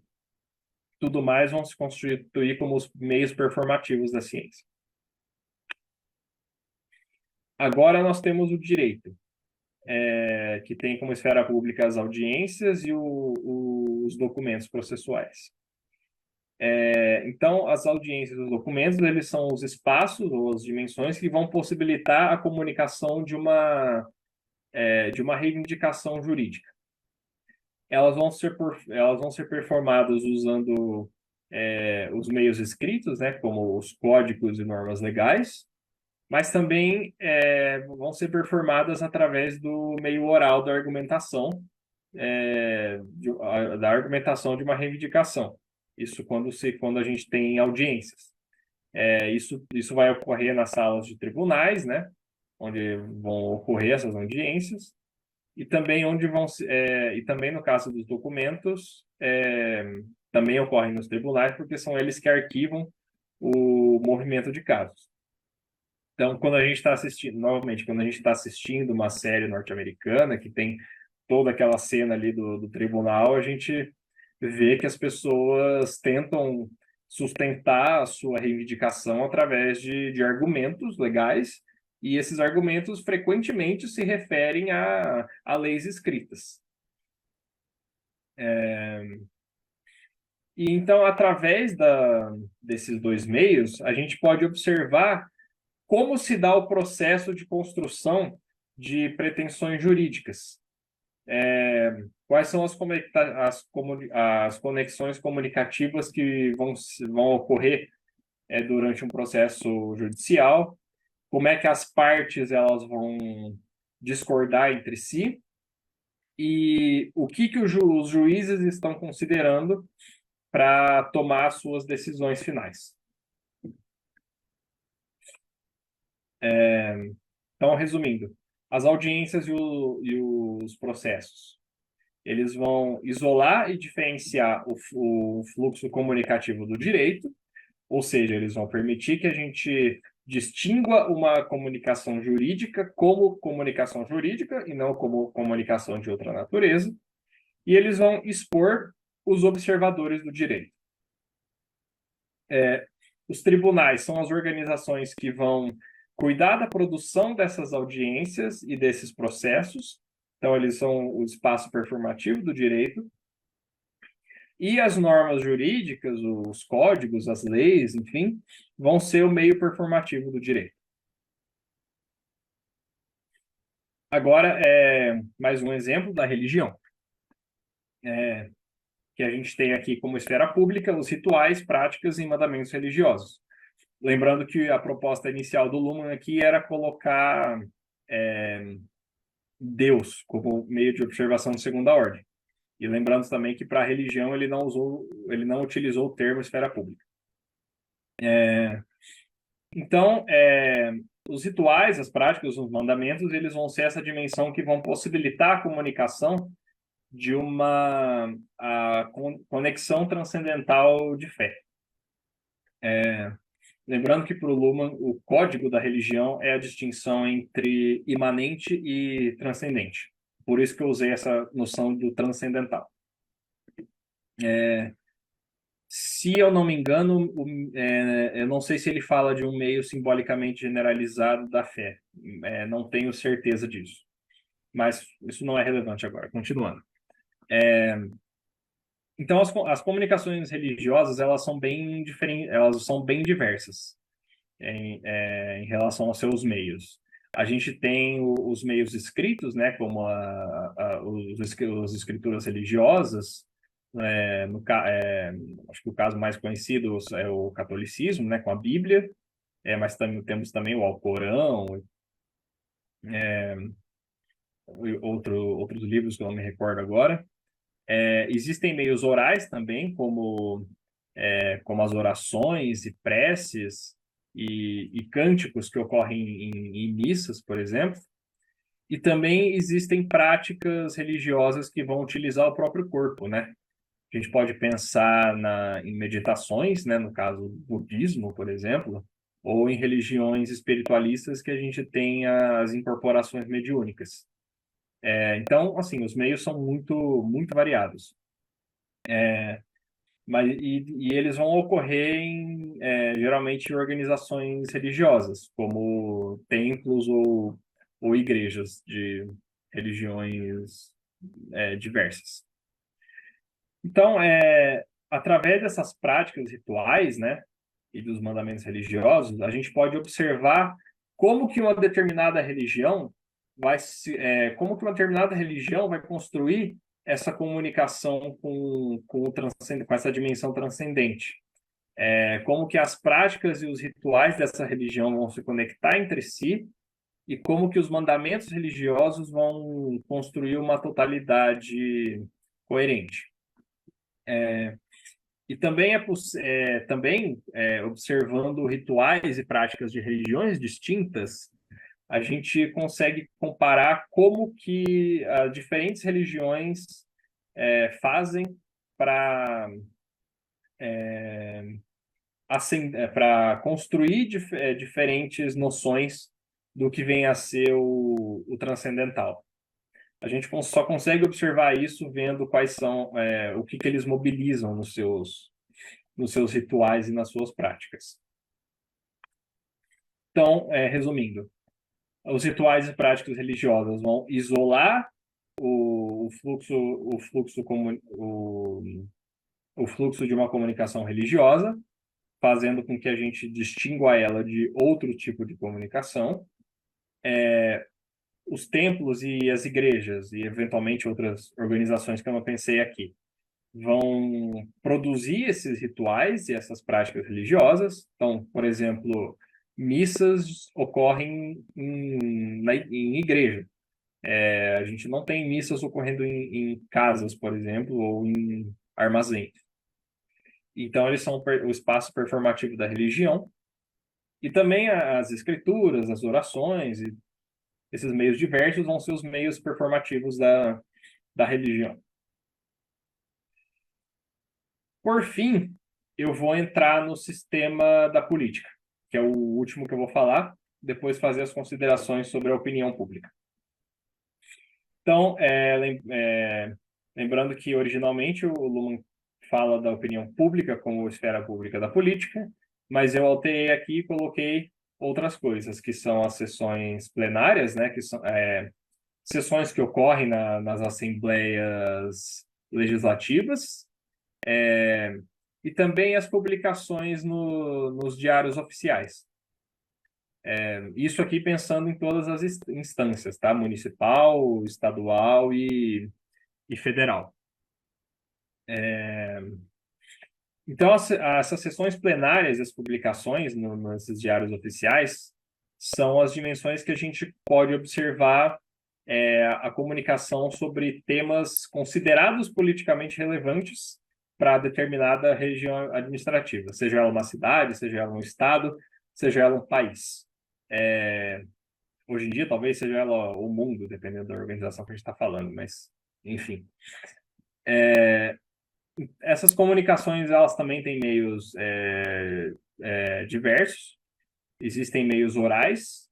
tudo mais vão se constituir como os meios performativos da ciência. Agora nós temos o direito, que tem como esfera pública as audiências e os documentos processuais. Então, as audiências e os documentos, eles são os espaços ou as dimensões que vão possibilitar a comunicação de uma reivindicação jurídica. Elas vão ser performadas usando os meios escritos, né, como os códigos e normas legais, mas também vão ser performadas através do meio oral da argumentação, da argumentação de uma reivindicação. Isso quando a gente tem audiências. Isso vai ocorrer nas salas de tribunais, né, onde vão ocorrer essas audiências, e também e também no caso dos documentos, também ocorrem nos tribunais, porque são eles que arquivam o movimento de casos. Então, quando a gente está assistindo, novamente, quando a gente está assistindo uma série norte-americana que tem toda aquela cena ali do tribunal, a gente vê que as pessoas tentam sustentar a sua reivindicação através de argumentos legais, e esses argumentos frequentemente se referem a leis escritas. E então, através desses dois meios, a gente pode observar como se dá o processo de construção de pretensões jurídicas. Quais são as conexões comunicativas que vão ocorrer durante um processo judicial? Como é que as partes elas vão discordar entre si e o que os juízes estão considerando para tomar suas decisões finais. Então, resumindo, as audiências e os processos, eles vão isolar e diferenciar o fluxo comunicativo do direito, ou seja, eles vão permitir que a gente distingua uma comunicação jurídica como comunicação jurídica e não como comunicação de outra natureza, e eles vão expor os observadores do direito. Os tribunais são as organizações que vão cuidar da produção dessas audiências e desses processos, então eles são o espaço performativo do direito, e as normas jurídicas, os códigos, as leis, enfim, vão ser o meio performativo do direito. Agora, mais um exemplo da religião. Que a gente tem aqui como esfera pública os rituais, práticas e mandamentos religiosos. Lembrando que a proposta inicial do Luhmann aqui era colocar Deus como meio de observação de segunda ordem. E lembrando também que para a religião ele não utilizou o termo esfera pública. Então, os rituais, as práticas, os mandamentos, eles vão ser essa dimensão que vão possibilitar a comunicação de uma conexão transcendental de fé. Lembrando que para o Luhmann, o código da religião é a distinção entre imanente e transcendente. Por isso que eu usei essa noção do transcendental. Se eu não me engano, eu não sei se ele fala de um meio simbolicamente generalizado da fé. Não tenho certeza disso. Mas isso não é relevante agora. Continuando. Então, as comunicações religiosas, elas são bem diferentes, elas são bem diversas em relação aos seus meios. A gente tem os meios escritos, né, como as escrituras religiosas. Acho que o caso mais conhecido é o catolicismo, né, com a Bíblia, mas temos também o Alcorão, outros livros que eu não me recordo agora. Existem meios orais também, como as orações e preces e cânticos que ocorrem em missas, por exemplo. E também existem práticas religiosas que vão utilizar o próprio corpo, né? A gente pode pensar em meditações, né? No caso do budismo, por exemplo, ou em religiões espiritualistas que a gente tem as incorporações mediúnicas. Então, assim, os meios são muito, muito variados. E eles vão ocorrer geralmente em organizações religiosas, como templos ou igrejas de religiões diversas. Então, através dessas práticas rituais, né, e dos mandamentos religiosos, a gente pode observar como que uma determinada religião como que uma determinada religião vai construir essa comunicação com essa dimensão transcendente. Como que as práticas e os rituais dessa religião vão se conectar entre si e como que os mandamentos religiosos vão construir uma totalidade coerente. E também observando rituais e práticas de religiões distintas, a gente consegue comparar como que diferentes religiões fazem para construir diferentes noções do que vem a ser o transcendental. A gente só consegue observar isso vendo quais são o que eles mobilizam nos seus rituais e nas suas práticas. Então, resumindo, os rituais e práticas religiosas vão isolar o fluxo de uma comunicação religiosa, fazendo com que a gente distingua ela de outro tipo de comunicação. Os templos e as igrejas, e eventualmente outras organizações que eu não pensei aqui, vão produzir esses rituais e essas práticas religiosas. Então, por exemplo, missas ocorrem em igreja. A gente não tem missas ocorrendo em casas, por exemplo, ou em armazéns. Então, eles são o espaço performativo da religião, e também as escrituras, as orações, e esses meios diversos vão ser os meios performativos da religião. Por fim, eu vou entrar no sistema da política, que é o último que eu vou falar, depois fazer as considerações sobre a opinião pública. Então, lembrando que originalmente o Luhmann fala da opinião pública como esfera pública da política, mas eu alterei aqui e coloquei outras coisas, que são as sessões plenárias, né, que são sessões que ocorrem nas assembleias legislativas, e também as publicações nos diários oficiais. Isso aqui pensando em todas as instâncias, tá? Municipal, estadual e federal. Então, essas sessões plenárias, as publicações nesses diários oficiais, são as dimensões que a gente pode observar a comunicação sobre temas considerados politicamente relevantes para determinada região administrativa, seja ela uma cidade, seja ela um estado, seja ela um país. Hoje em dia, talvez seja ela o mundo, dependendo da organização que a gente está falando, mas, enfim. Essas comunicações, elas também têm meios diversos. Existem meios orais,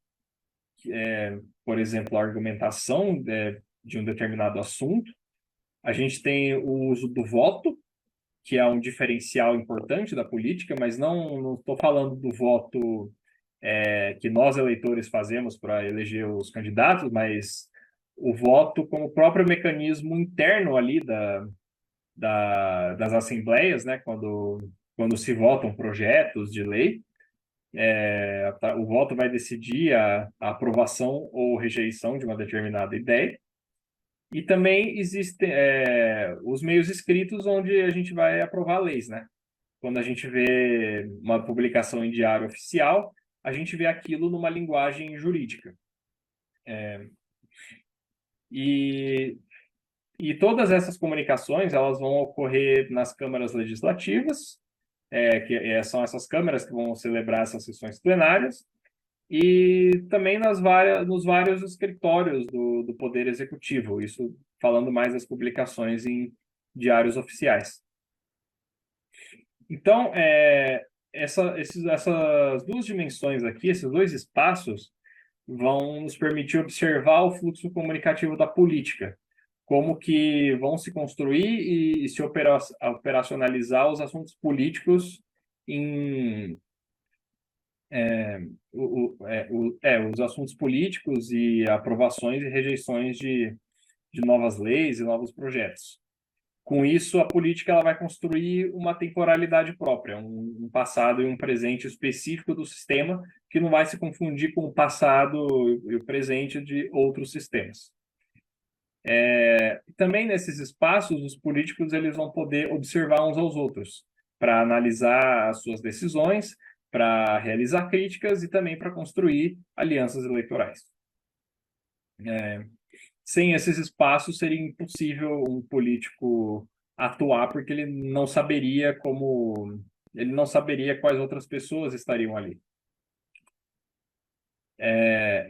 por exemplo, a argumentação de um determinado assunto. A gente tem o uso do voto, que é um diferencial importante da política, mas não estou falando do voto que nós, eleitores, fazemos para eleger os candidatos, mas o voto como próprio mecanismo interno ali das assembleias, né? Quando se votam projetos de lei, o voto vai decidir a aprovação ou rejeição de uma determinada ideia. E também existem os meios escritos onde a gente vai aprovar leis, né? Quando a gente vê uma publicação em diário oficial, a gente vê aquilo numa linguagem jurídica. E todas essas comunicações, elas vão ocorrer nas câmaras legislativas, que são essas câmaras que vão celebrar essas sessões plenárias, e também nos vários escritórios do Poder Executivo, isso falando mais das publicações em diários oficiais. Então, essas duas dimensões aqui, esses dois espaços, vão nos permitir observar o fluxo comunicativo da política, como que vão se construir e se operacionalizar os assuntos políticos os assuntos políticos e aprovações e rejeições de novas leis e novos projetos. Com isso, a política ela vai construir uma temporalidade própria, um passado e um presente específico do sistema que não vai se confundir com o passado e o presente de outros sistemas. Também nesses espaços, os políticos eles vão poder observar uns aos outros para analisar as suas decisões, para realizar críticas e também para construir alianças eleitorais. Sem esses espaços, seria impossível um político atuar, porque ele não saberia quais outras pessoas estariam ali.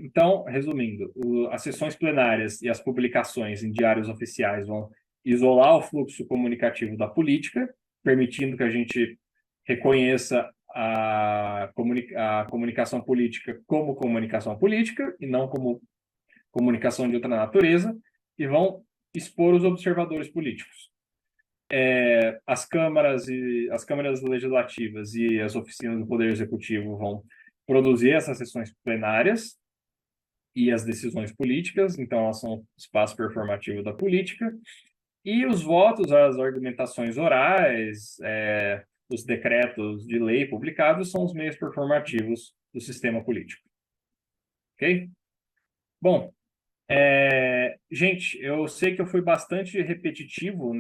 Então, resumindo, as sessões plenárias e as publicações em diários oficiais vão isolar o fluxo comunicativo da política, permitindo que a gente reconheça a comunicação política como comunicação política e não como comunicação de outra natureza, e vão expor os observadores políticos. As câmaras legislativas e as oficinas do Poder Executivo vão produzir essas sessões plenárias e as decisões políticas, então elas são o espaço performativo da política, e os votos, as argumentações orais, os decretos de lei publicados são os meios performativos do sistema político. Ok? Bom, gente, eu sei que eu fui bastante repetitivo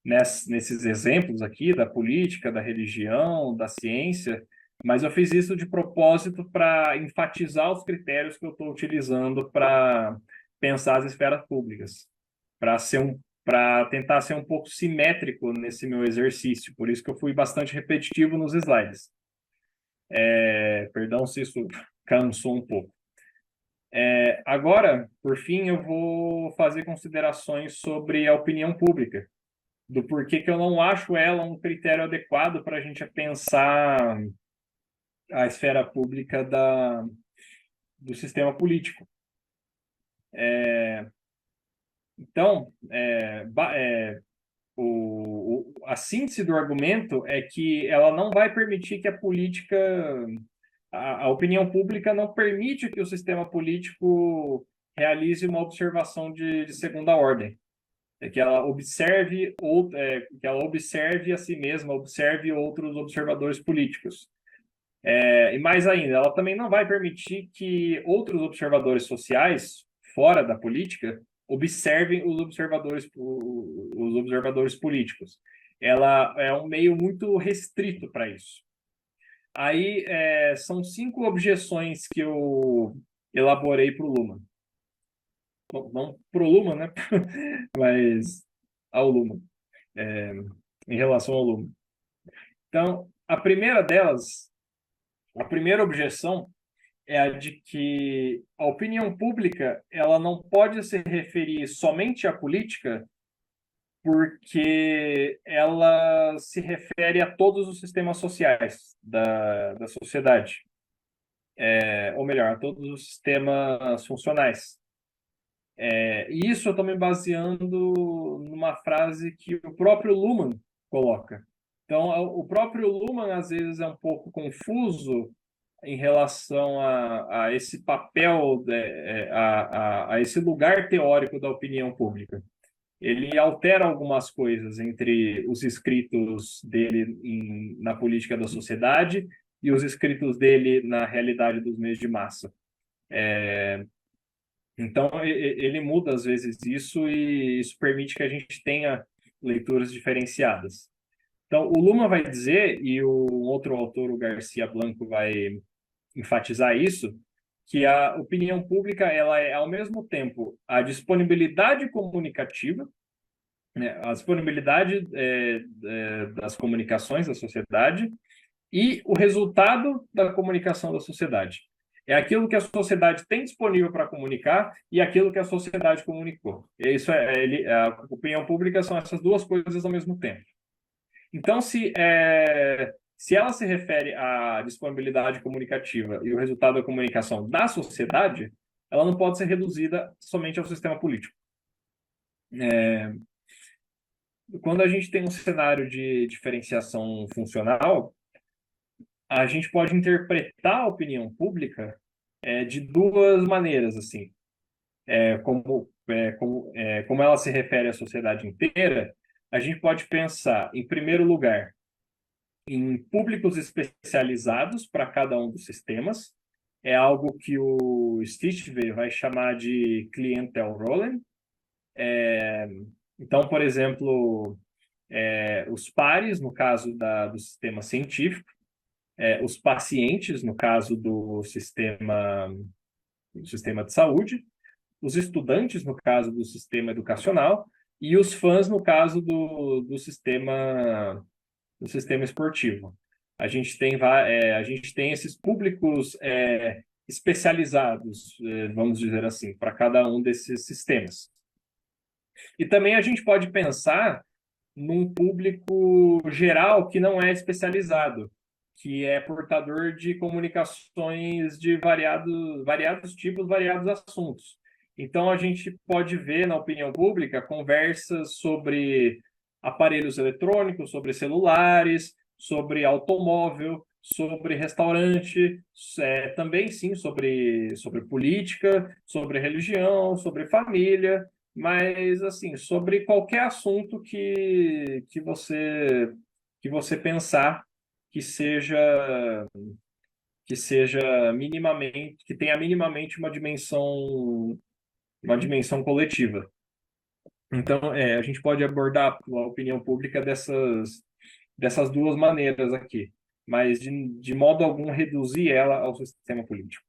nesses exemplos aqui da política, da religião, da ciência, Mas eu fiz isso de propósito para enfatizar os critérios que eu estou utilizando para pensar as esferas públicas, para tentar ser um pouco simétrico nesse meu exercício. Por isso que eu fui bastante repetitivo nos slides. Perdão se isso cansou um pouco. Agora, por fim, eu vou fazer considerações sobre a opinião pública, do porquê que eu não acho ela um critério adequado para a gente pensar a esfera pública do sistema político. Então, a síntese do argumento é que ela não vai permitir que a política, a opinião pública não permite que o sistema político realize uma observação de segunda ordem. Que ela observe que ela observe a si mesma, observe outros observadores políticos. E mais ainda, ela também não vai permitir que outros observadores sociais, fora da política, observem os observadores políticos. Ela é um meio muito restrito para isso. Aí, são 5 objeções que eu elaborei para o Luhmann. Não para o Luhmann, né? Mas ao Luhmann, em relação ao Luhmann. Então, a primeira delas, a primeira objeção é a de que a opinião pública ela não pode se referir somente à política, porque ela se refere a todos os sistemas sociais da sociedade, ou melhor, a todos os sistemas funcionais. E isso eu estou me baseando numa frase que o próprio Luhmann coloca. Então, o próprio Luhmann, às vezes, é um pouco confuso em relação a esse papel, a esse lugar teórico da opinião pública. Ele altera algumas coisas entre os escritos dele na política da sociedade e os escritos dele na realidade dos meios de massa. Então, ele muda às vezes isso e isso permite que a gente tenha leituras diferenciadas. Então, o Luhmann vai dizer, e o outro autor, o Garcia Blanco, vai enfatizar isso, que a opinião pública ela é, ao mesmo tempo, a disponibilidade comunicativa, né, a disponibilidade das comunicações da sociedade e o resultado da comunicação da sociedade. É aquilo que a sociedade tem disponível para comunicar e aquilo que a sociedade comunicou. A opinião pública são essas duas coisas ao mesmo tempo. Então, se ela se refere à disponibilidade comunicativa e o resultado da comunicação da sociedade, ela não pode ser reduzida somente ao sistema político. Quando a gente tem um cenário de diferenciação funcional, a gente pode interpretar a opinião pública de duas maneiras, assim. Como ela se refere à sociedade inteira, a gente pode pensar, em primeiro lugar, em públicos especializados para cada um dos sistemas. É algo que o Stichler vai chamar de Klientelrollen. Então, por exemplo, os pares, no caso do sistema científico, os pacientes, no caso do sistema de saúde, os estudantes, no caso do sistema educacional, e os fãs, no caso do sistema esportivo. A gente tem esses públicos especializados, vamos dizer assim, para cada um desses sistemas. E também a gente pode pensar num público geral que não é especializado, que é portador de comunicações de variados tipos, variados assuntos. Então, a gente pode ver na opinião pública conversas sobre aparelhos eletrônicos, sobre celulares, sobre automóvel, sobre restaurante, também sim sobre política, sobre religião, sobre família, mas assim, sobre qualquer assunto que você pensar que seja minimamente, que tenha minimamente uma dimensão coletiva. Então, a gente pode abordar a opinião pública dessas duas maneiras aqui. mas de modo algum reduzir ela ao sistema político.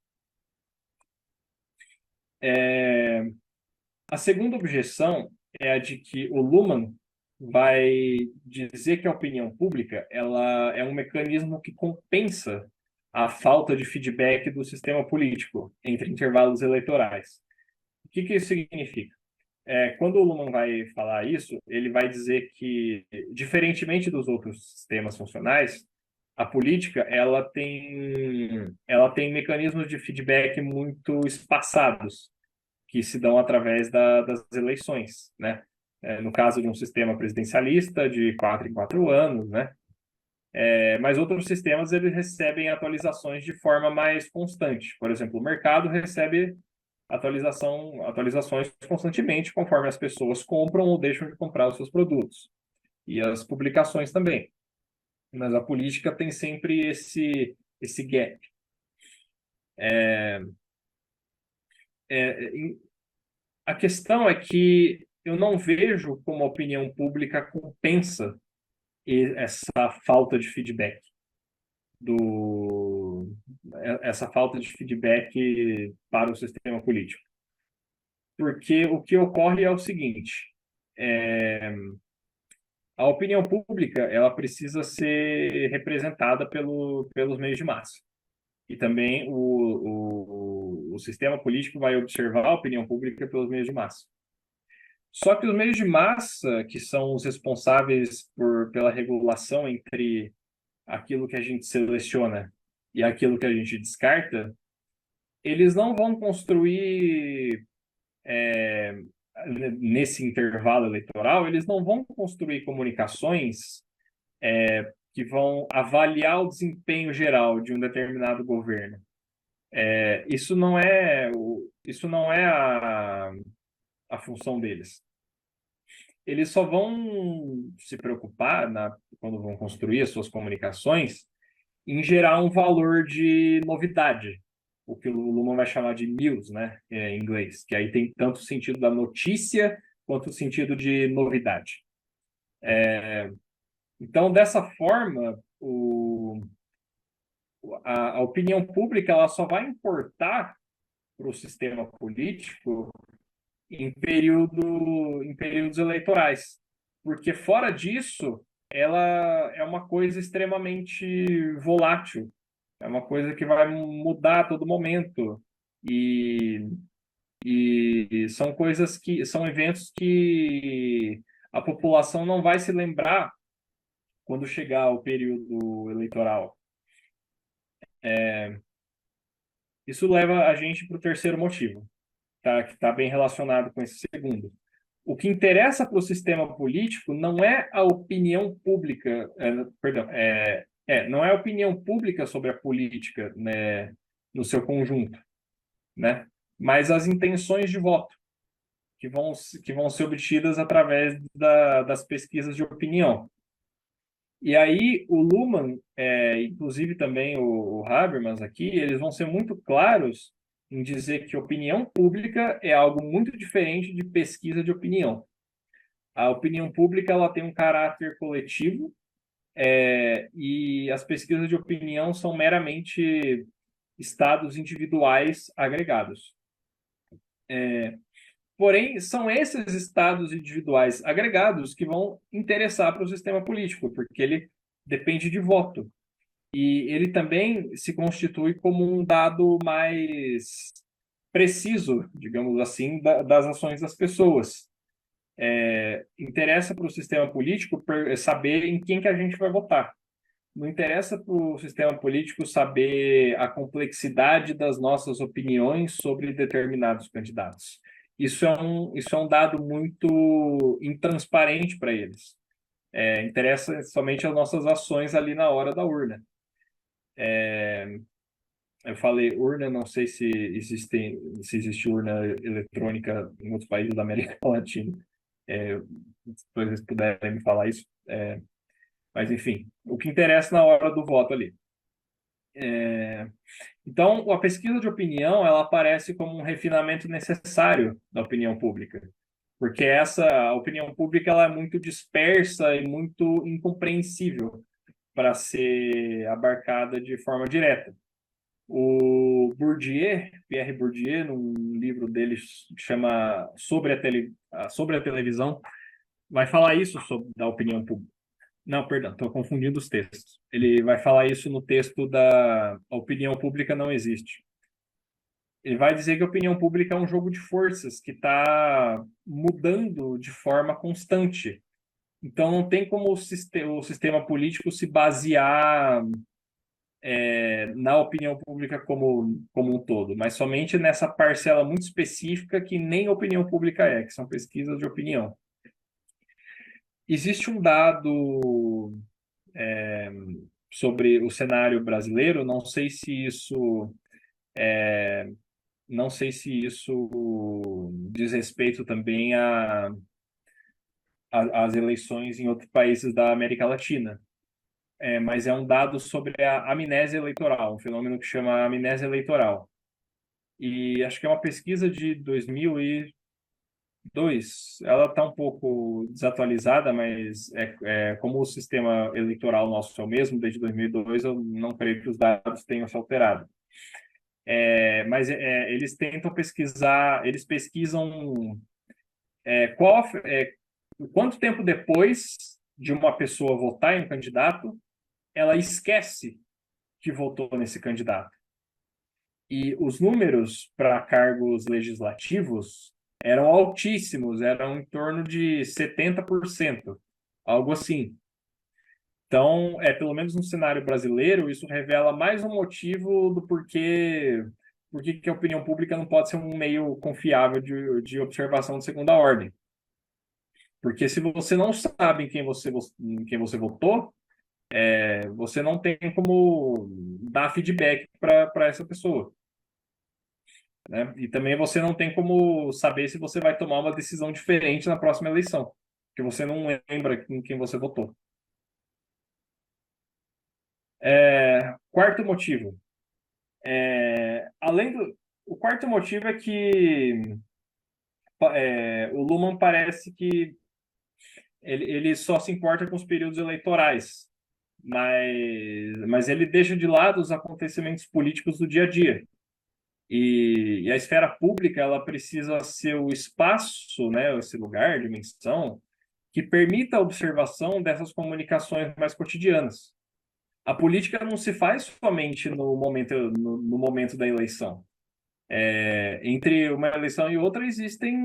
A segunda objeção é a de que o Luhmann vai dizer que a opinião pública ela é um mecanismo que compensa a falta de feedback do sistema político entre intervalos eleitorais. O que isso significa? Quando o Luhmann vai falar isso, ele vai dizer que, diferentemente dos outros sistemas funcionais, a política ela tem mecanismos de feedback muito espaçados, que se dão através das eleições, né? No caso de um sistema presidencialista, de 4 em 4 anos, né? Mas outros sistemas eles recebem atualizações de forma mais constante. Por exemplo, o mercado recebe atualizações constantemente, conforme as pessoas compram ou deixam de comprar os seus produtos. E as publicações também. Mas a política tem sempre esse gap. A questão é que eu não vejo como a opinião pública compensa essa falta de feedback essa falta de feedback para o sistema político. Porque o que ocorre é o seguinte: a opinião pública ela precisa ser representada pelos meios de massa. E também o sistema político vai observar a opinião pública pelos meios de massa. Só que os meios de massa, que são os responsáveis pela regulação entre aquilo que a gente seleciona e aquilo que a gente descarta, eles não vão construir, nesse intervalo eleitoral, eles não vão construir comunicações que vão avaliar o desempenho geral de um determinado governo. Isso não é a função deles. Eles só vão se preocupar, quando vão construir as suas comunicações, em gerar um valor de novidade, o que o Luhmann vai chamar de news, né, em inglês, que aí tem tanto o sentido da notícia quanto o sentido de novidade. Então, dessa forma, a opinião pública ela só vai importar para o sistema político em períodos eleitorais, porque fora disso ela é uma coisa extremamente volátil, é uma coisa que vai mudar a todo momento e são coisas que são eventos que a população não vai se lembrar quando chegar o período eleitoral. Isso leva a gente para o terceiro motivo, tá? Que está bem relacionado com esse segundo. O que interessa para o sistema político não é a opinião pública, não é a opinião pública sobre a política, né, no seu conjunto, né? Mas as intenções de voto que vão ser obtidas através das pesquisas de opinião. E aí o Luhmann, inclusive também o Habermas aqui, eles vão ser muito claros em dizer que opinião pública é algo muito diferente de pesquisa de opinião. A opinião pública ela tem um caráter coletivo, e as pesquisas de opinião são meramente estados individuais agregados. Porém, são esses estados individuais agregados que vão interessar para o sistema político, porque ele depende de voto. E ele também se constitui como um dado mais preciso, digamos assim, das ações das pessoas. Interessa para o sistema político saber em quem que a gente vai votar. Não interessa para o sistema político saber a complexidade das nossas opiniões sobre determinados candidatos. Isso é um dado muito intransparente para eles. Interessa somente as nossas ações ali na hora da urna. Eu falei urna, não sei se existe urna eletrônica em outros países da América Latina. Se vocês puderem me falar isso. Mas, enfim, o que interessa na hora do voto ali. Então, a pesquisa de opinião ela aparece como um refinamento necessário da opinião pública, porque a opinião pública ela é muito dispersa e muito incompreensível. para ser abarcada de forma direta. O Bourdieu, Pierre Bourdieu, num livro dele que chama Sobre a Televisão, vai falar isso da opinião pública. Não, perdão, estou confundindo os textos. Ele vai falar isso no texto da A Opinião Pública Não Existe. Ele vai dizer que a opinião pública é um jogo de forças que está mudando de forma constante. Então, não tem como o sistema político se basear na opinião pública como um todo, mas somente nessa parcela muito específica que nem opinião pública é, que são pesquisas de opinião. Existe um dado sobre o cenário brasileiro, não sei se isso diz respeito também às eleições em outros países da América Latina. Mas é um dado sobre a amnésia eleitoral, um fenômeno que chama amnésia eleitoral. E acho que é uma pesquisa de 2002. Ela está um pouco desatualizada, mas como o sistema eleitoral nosso é o mesmo desde 2002, eu não creio que os dados tenham se alterado. Mas eles tentam pesquisar, eles pesquisam quanto tempo depois de uma pessoa votar em um candidato, ela esquece que votou nesse candidato. E os números para cargos legislativos eram altíssimos, eram em torno de 70%, algo assim. Então, pelo menos no cenário brasileiro, isso revela mais um motivo do porquê que a opinião pública não pode ser um meio confiável de observação de segunda ordem. Porque se você não sabe em quem você votou, você não tem como dar feedback para essa pessoa. Né? E também você não tem como saber se você vai tomar uma decisão diferente na próxima eleição, porque você não lembra em quem você votou. Quarto motivo. O quarto motivo é que o Luhmann parece que ele só se importa com os períodos eleitorais, mas ele deixa de lado os acontecimentos políticos do dia a dia. E a esfera pública ela precisa ser o espaço, né, esse lugar, dimensão, que permita a observação dessas comunicações mais cotidianas. A política não se faz somente no momento da eleição. Entre uma eleição e outra existem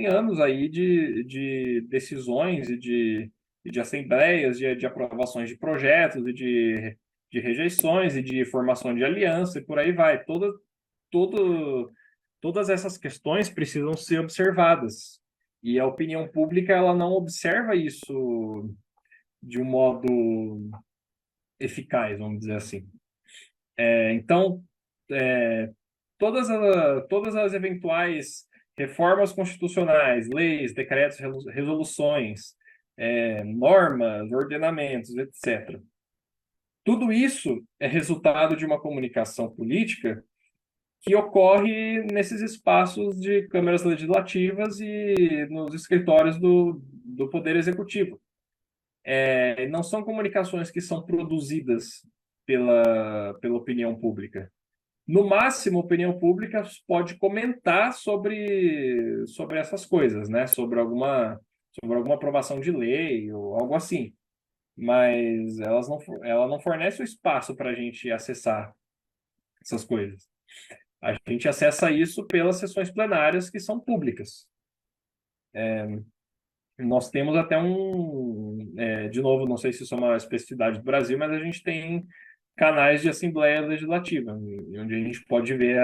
anos aí de decisões e de assembleias, de aprovações de projetos e de rejeições e de formação de aliança e por aí vai. Todas essas questões precisam ser observadas. E a opinião pública ela não observa isso de um modo eficaz, vamos dizer assim. Então, todas as eventuais reformas constitucionais, leis, decretos, resoluções, normas, ordenamentos, etc. Tudo isso é resultado de uma comunicação política que ocorre nesses espaços de câmaras legislativas e nos escritórios do Poder Executivo. Não são comunicações que são produzidas pela opinião pública. No máximo, a opinião pública pode comentar sobre essas coisas, né? Sobre alguma aprovação de lei ou algo assim. Mas ela não fornece o espaço para a gente acessar essas coisas. A gente acessa isso pelas sessões plenárias que são públicas. Nós temos até de novo, não sei se isso é uma especificidade do Brasil, mas a gente tem canais de Assembleia Legislativa, onde a gente pode ver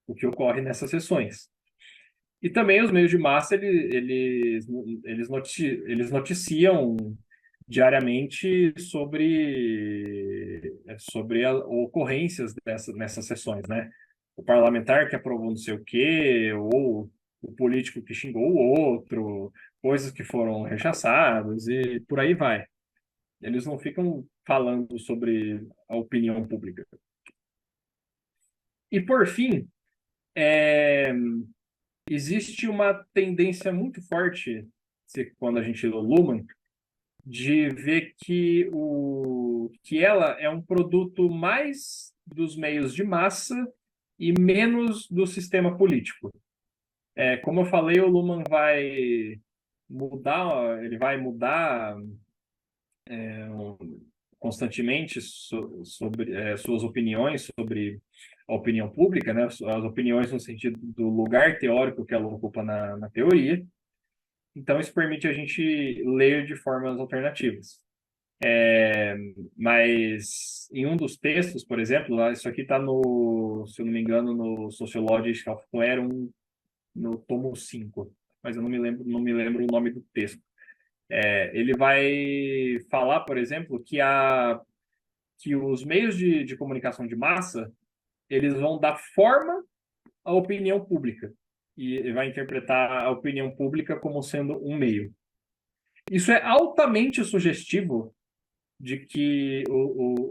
o que ocorre nessas sessões. E também os meios de massa, eles noticiam diariamente sobre ocorrências nessas sessões, né? O parlamentar que aprovou não sei o quê, ou o político que xingou o outro, coisas que foram rechaçadas e por aí vai. Eles não ficam falando sobre a opinião pública. E, por fim, existe uma tendência muito forte, quando a gente lê o Luhmann, de ver que ela é um produto mais dos meios de massa e menos do sistema político. Como eu falei, o Luhmann ele vai mudar constantemente sobre suas opiniões sobre a opinião pública, né? As opiniões no sentido do lugar teórico que ela ocupa na teoria. Então, isso permite a gente ler de formas alternativas. Mas em um dos textos, por exemplo, isso aqui está se eu não me engano, no Sociological Rerum, no tomo 5, mas eu não me lembro o nome do texto. Ele vai falar, por exemplo, que os meios de comunicação de massa eles vão dar forma à opinião pública e vai interpretar a opinião pública como sendo um meio. Isso é altamente sugestivo de que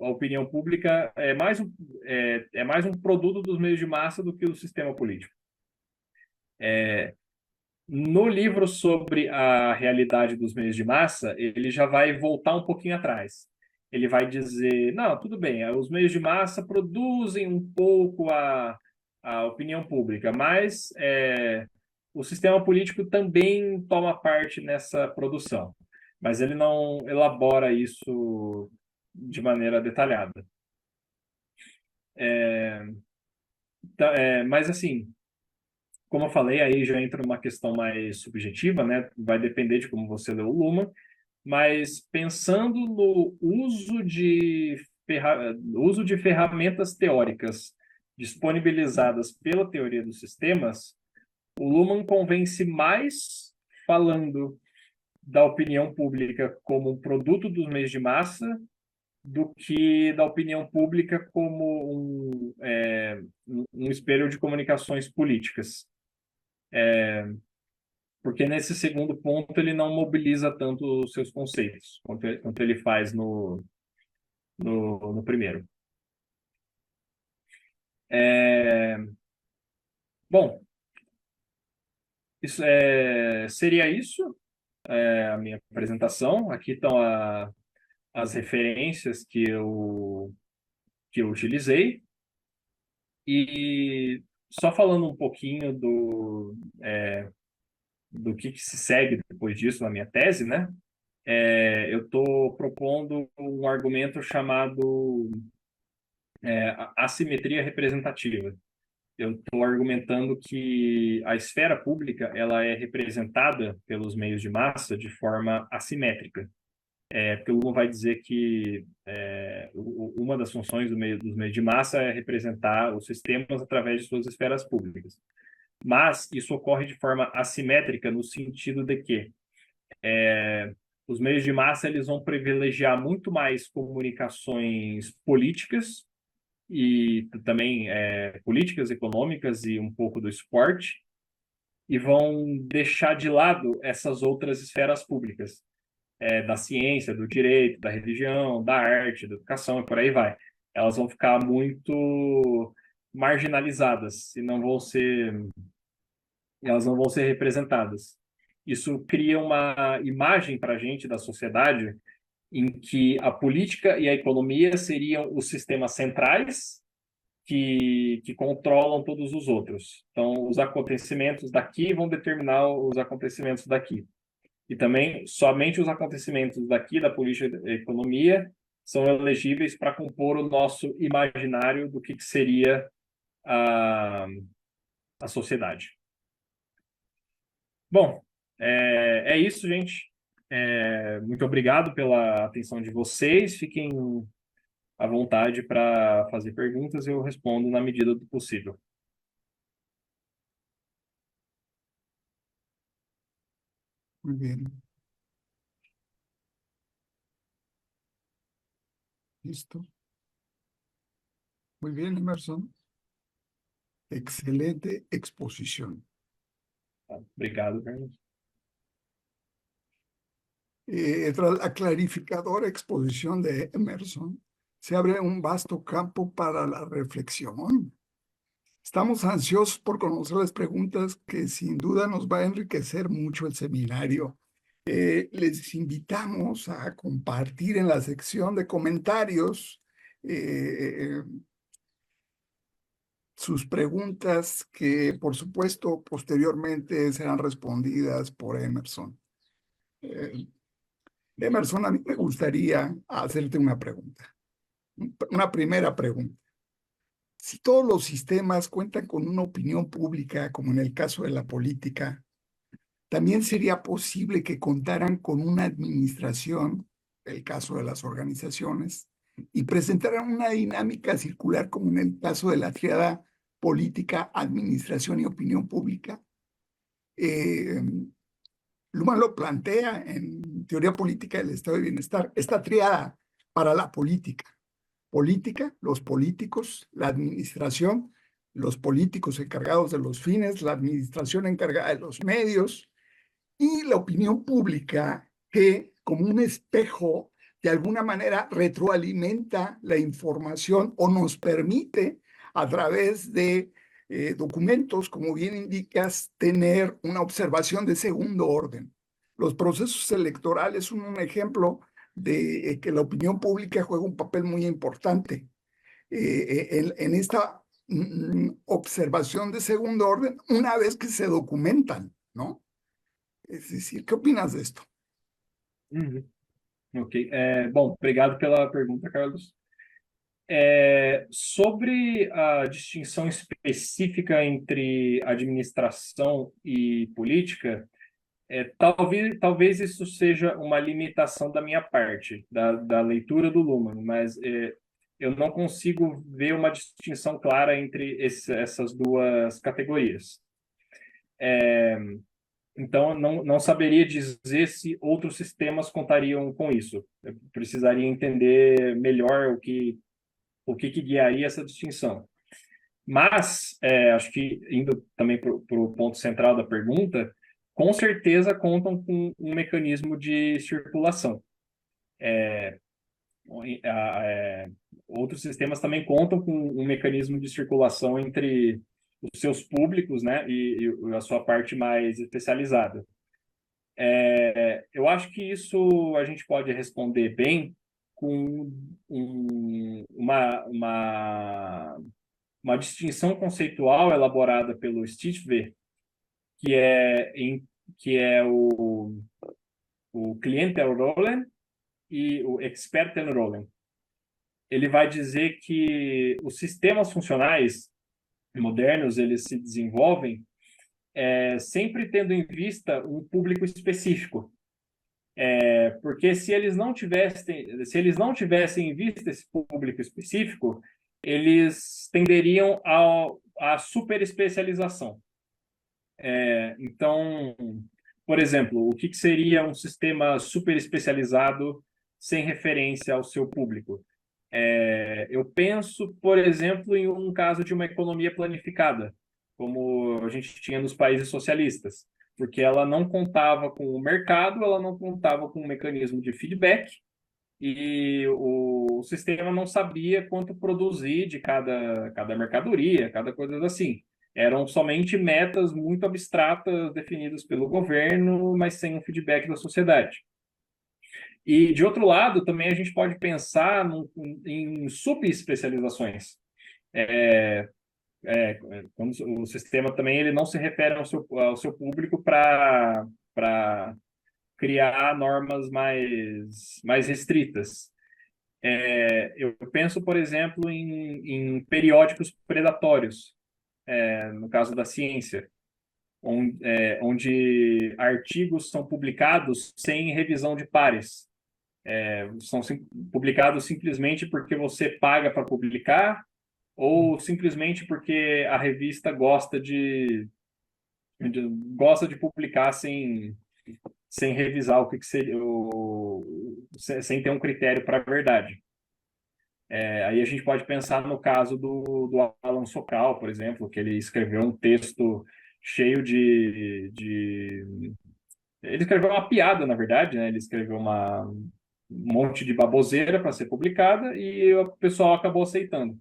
a opinião pública é mais um produto dos meios de massa do que o sistema político. No livro sobre a realidade dos meios de massa, ele já vai voltar um pouquinho atrás. Ele vai dizer, não, tudo bem, os meios de massa produzem um pouco a opinião pública, mas o sistema político também toma parte nessa produção. Mas ele não elabora isso de maneira detalhada. Mas, assim, como eu falei, aí já entra uma questão mais subjetiva, né? Vai depender de como você lê o Luhmann, mas pensando no uso de ferramentas teóricas disponibilizadas pela teoria dos sistemas, o Luhmann convence mais falando da opinião pública como um produto dos meios de massa do que da opinião pública como um espelho de comunicações políticas. Porque nesse segundo ponto ele não mobiliza tanto os seus conceitos quanto ele faz no primeiro. Bom, seria isso, a minha apresentação. Aqui estão as referências que eu utilizei. E só falando um pouquinho do que se segue depois disso na minha tese, né? Eu estou propondo um argumento chamado assimetria representativa. Eu estou argumentando que a esfera pública ela é representada pelos meios de massa de forma assimétrica. Porque o Luhmann vai dizer que uma das funções dos meios de massa é representar os sistemas através de suas esferas públicas. Mas isso ocorre de forma assimétrica no sentido de que os meios de massa eles vão privilegiar muito mais comunicações políticas e também políticas econômicas e um pouco do esporte, e vão deixar de lado essas outras esferas públicas, da ciência, do direito, da religião, da arte, da educação e por aí vai. Elas vão ficar muito marginalizadas e elas não vão ser representadas. Isso cria uma imagem para a gente da sociedade em que a política e a economia seriam os sistemas centrais que controlam todos os outros. Então, os acontecimentos daqui vão determinar os acontecimentos daqui. E também, somente os acontecimentos daqui, da política e da economia, são elegíveis para compor o nosso imaginário do que seria a sociedade. Bom, é isso, gente. Muito obrigado pela atenção de vocês. Fiquem à vontade para fazer perguntas e eu respondo na medida do possível. Muy bien. Listo. Muy bien, Emerson. Excelente exposición. Obrigado, Carlos. Tras la clarificadora exposición de Emerson, se abre un vasto campo para la reflexión. Estamos ansiosos por conocer las preguntas que sin duda nos va a enriquecer mucho el seminario Les invitamos a compartir en la sección de comentarios sus preguntas que, por supuesto, posteriormente serán respondidas por Emerson. Emerson, a mí me gustaría hacerte una pregunta. Una primera pregunta. Si todos los sistemas cuentan con una opinión pública, como en el caso de la política, también sería posible que contaran con una administración, el caso de las organizaciones, y presentaran una dinámica circular como en el caso de la tríada política, administración y opinión pública. Luhmann lo plantea en Teoría Política del Estado de Bienestar, esta tríada para la política. Política, los políticos, la administración, los políticos encargados de los fines, la administración encargada de los medios, y la opinión pública que, como un espejo, de alguna manera retroalimenta la información o nos permite, a través de documentos, como bien indicas, tener una observación de segundo orden. Los procesos electorales son un ejemplo de que la opinión pública juega un papel muy importante en esta observación de segundo orden, una vez que se documentan, ¿no? Es decir, ¿qué opinas de esto? Ok. Bom, obrigado pela pergunta, Carlos. Sobre a distinção específica entre administração e política, talvez isso seja uma limitação da minha parte, da leitura do Luhmann, mas eu não consigo ver uma distinção clara entre essas duas categorias. Então, não saberia dizer se outros sistemas contariam com isso. Eu precisaria entender melhor o que guiaria essa distinção. Mas, acho que, indo também para o ponto central da pergunta, com certeza contam com um mecanismo de circulação. Outros sistemas também contam com um mecanismo de circulação entre os seus públicos, né, e a sua parte mais especializada. Eu acho que isso a gente pode responder bem com uma distinção conceitual elaborada pelo Stiefel, que é o Klientelrollen e o Expertenrollen. Ele vai dizer que os sistemas funcionais modernos, eles se desenvolvem sempre tendo em vista um público específico. Porque se eles não tivessem em vista esse público específico, eles tenderiam à superespecialização. Então, por exemplo, o que seria um sistema superespecializado sem referência ao seu público? Eu penso, por exemplo, em um caso de uma economia planificada, como a gente tinha nos países socialistas, porque ela não contava com o mercado, ela não contava com um mecanismo de feedback, e o sistema não sabia quanto produzir de cada mercadoria, cada coisa assim. Eram somente metas muito abstratas definidas pelo governo, mas sem um feedback da sociedade. E, de outro lado, também a gente pode pensar em subespecializações. Quando o sistema também ele não se refere ao seu público para criar normas mais restritas. Eu penso, por exemplo, em periódicos predatórios, no caso da ciência, onde artigos são publicados sem revisão de pares. São publicados simplesmente porque você paga para publicar ou simplesmente porque a revista gosta de publicar sem revisar o que seria, sem ter um critério para a verdade. Aí a gente pode pensar no caso do Alan Sokal, por exemplo, que ele escreveu um texto cheio ele escreveu uma piada, na verdade, né? Ele escreveu um monte de baboseira para ser publicada e o pessoal acabou aceitando,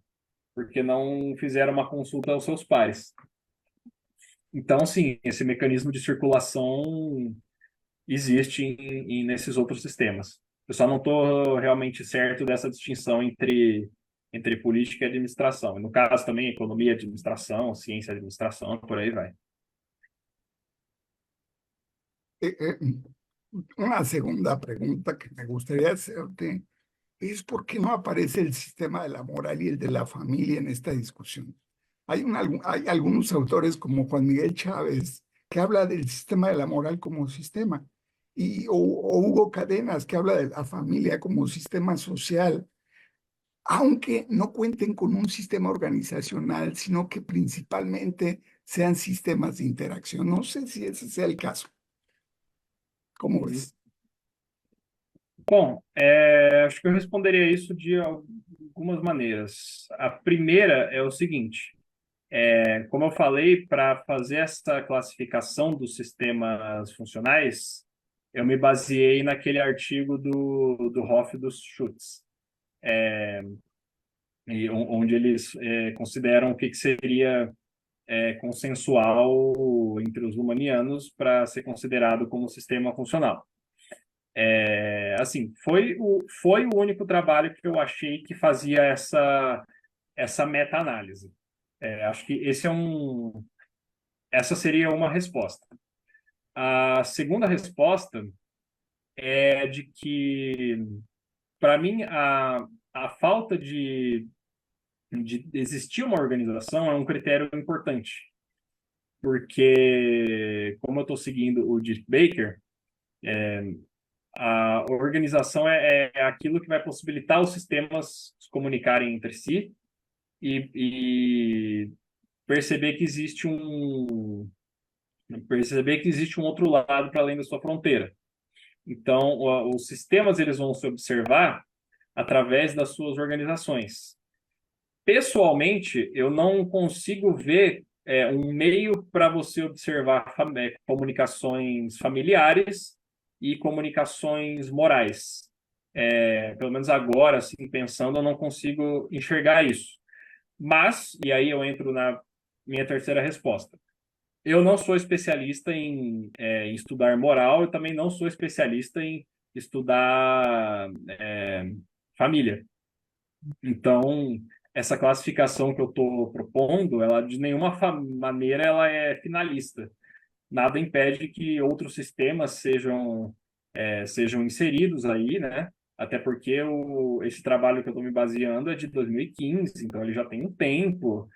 porque não fizeram uma consulta aos seus pares. Então, sim, esse mecanismo de circulação existe nesses outros sistemas. Eu só não estou realmente certo dessa distinção entre política e administração. No caso também, economia e administração, ciência e administração, por aí vai. Eh, eh, una segunda pregunta que me gustaría hacerte es por qué no aparece el sistema de la moral y el de la familia en esta discusión. Hay algunos autores como Juan Miguel Chávez que habla del sistema de la moral como sistema, o Hugo Cadenas que habla de la familia como sistema social, aunque no cuenten con un sistema organizacional, sino que principalmente sean sistemas de interacción. No sé si ese sea el caso. ¿Cómo Uhum. ves? Bom, acho que eu responderia isso de algumas maneiras. A primeira é o seguinte: como eu falei, para fazer essa classificação dos sistemas funcionais, eu me baseei naquele artigo do Hoff e do Schutz, onde eles consideram o que seria consensual entre os lumanianos para ser considerado como sistema funcional. Assim, foi o único trabalho que eu achei que fazia essa meta-análise. Acho que essa seria uma resposta. A segunda resposta é de que, para mim, a falta de existir uma organização é um critério importante, porque, como eu estou seguindo o Dick Baker, a organização é aquilo que vai possibilitar os sistemas se comunicarem entre si e perceber que existe um outro lado para além da sua fronteira. Então, os sistemas eles vão se observar através das suas organizações. Pessoalmente, eu não consigo ver um meio para você observar comunicações familiares e comunicações morais. Pelo menos agora, assim, pensando, eu não consigo enxergar isso. Mas, e aí eu entro na minha terceira resposta. Eu não sou especialista em estudar moral, eu também não sou especialista em estudar família. Então, essa classificação que eu estou propondo, ela de nenhuma maneira ela é finalista. Nada impede que outros sistemas sejam inseridos aí, né? Até porque esse trabalho que eu estou me baseando é de 2015, então ele já tem um tempo.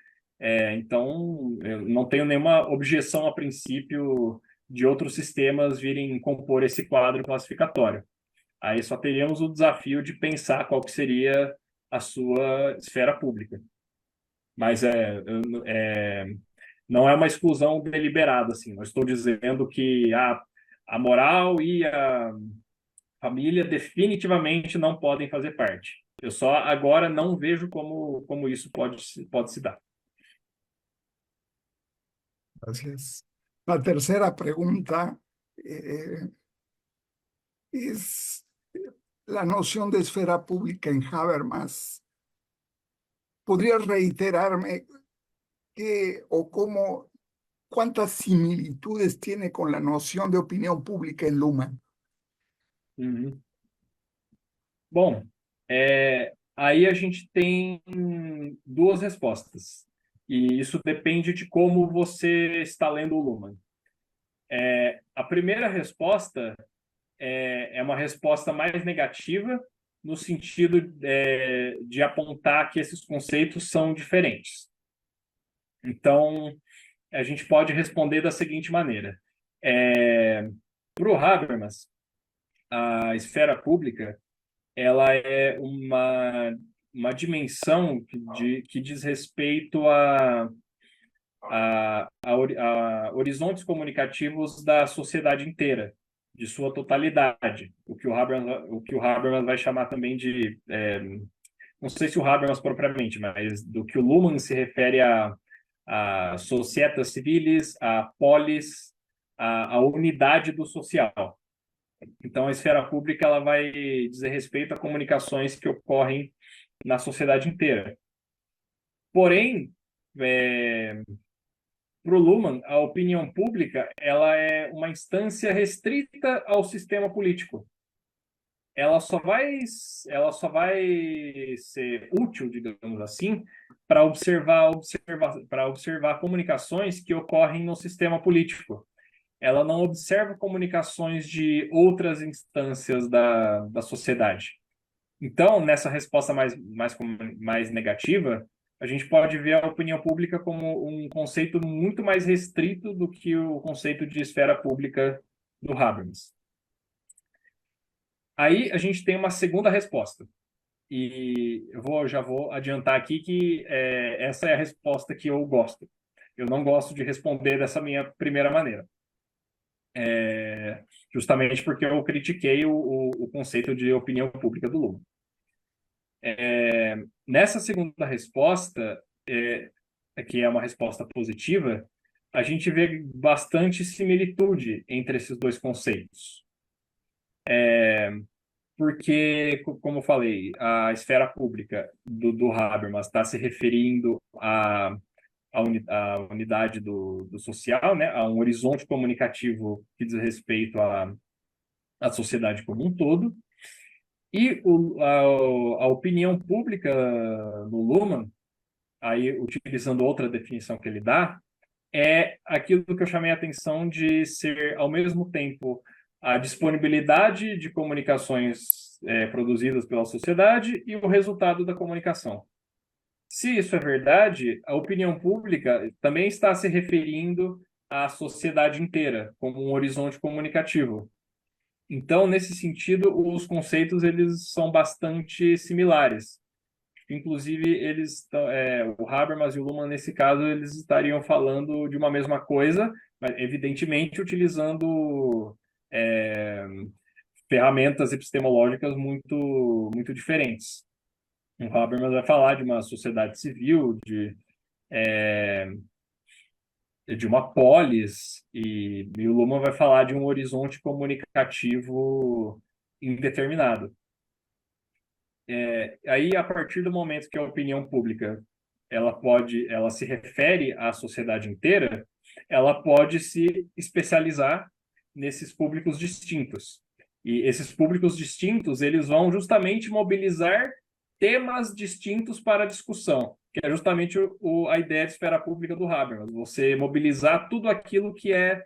Então, eu não tenho nenhuma objeção a princípio de outros sistemas virem compor esse quadro classificatório. Aí só teríamos o desafio de pensar qual que seria a sua esfera pública. Mas não é uma exclusão deliberada, assim. Não estou dizendo que a moral e a família definitivamente não podem fazer parte. Eu só agora não vejo como isso pode se dar. Gracias. La tercera pregunta es la noción de esfera pública en Habermas. ¿Podrías reiterarme cuántas similitudes tiene con la noción de opinião pública em Luhmann? Uhum. Bom, aí a gente tem duas respostas. E isso depende de como você está lendo o Luhmann. A primeira resposta é uma resposta mais negativa, no sentido de apontar que esses conceitos são diferentes. Então, a gente pode responder da seguinte maneira. Para o Habermas, a esfera pública ela é uma dimensão que diz respeito a horizontes comunicativos da sociedade inteira, de sua totalidade, o que o Habermas vai chamar também de, não sei se o Habermas propriamente, mas do que o Luhmann se refere a societas civiles, a polis, a unidade do social. Então, a esfera pública ela vai dizer respeito a comunicações que ocorrem na sociedade inteira. Porém, Para o Luhmann, a opinião pública ela é uma instância restrita ao sistema político. Ela só vai ser útil, digamos assim, para observar comunicações que ocorrem no sistema político. Ela não observa comunicações de outras instâncias da sociedade. Então, nessa resposta mais negativa, a gente pode ver a opinião pública como um conceito muito mais restrito do que o conceito de esfera pública do Habermas. Aí a gente tem uma segunda resposta. E já vou adiantar aqui que essa é a resposta que eu gosto. Eu não gosto de responder dessa minha primeira maneira. Justamente porque eu critiquei o conceito de opinião pública do Luhmann. Nessa segunda resposta, que é uma resposta positiva, a gente vê bastante similitude entre esses dois conceitos. Porque, como eu falei, a esfera pública do Habermas está se referindo à unidade do social, né? A um horizonte comunicativo que diz respeito à sociedade como um todo. E a opinião pública no Luhmann, aí utilizando outra definição que ele dá, é aquilo que eu chamei a atenção de ser, ao mesmo tempo, a disponibilidade de comunicações produzidas pela sociedade e o resultado da comunicação. Se isso é verdade, a opinião pública também está se referindo à sociedade inteira, como um horizonte comunicativo. Então, nesse sentido, os conceitos eles são bastante similares. Inclusive, o Habermas e o Luhmann, nesse caso, eles estariam falando de uma mesma coisa, mas evidentemente utilizando ferramentas epistemológicas muito, muito diferentes. O Habermas vai falar de uma sociedade civil, de uma polis, e o Luhmann vai falar de um horizonte comunicativo indeterminado. Aí, a partir do momento que a opinião pública ela se refere à sociedade inteira, ela pode se especializar nesses públicos distintos. E esses públicos distintos, eles vão justamente mobilizar temas distintos para a discussão, que é justamente a ideia de esfera pública do Habermas, você mobilizar tudo aquilo que é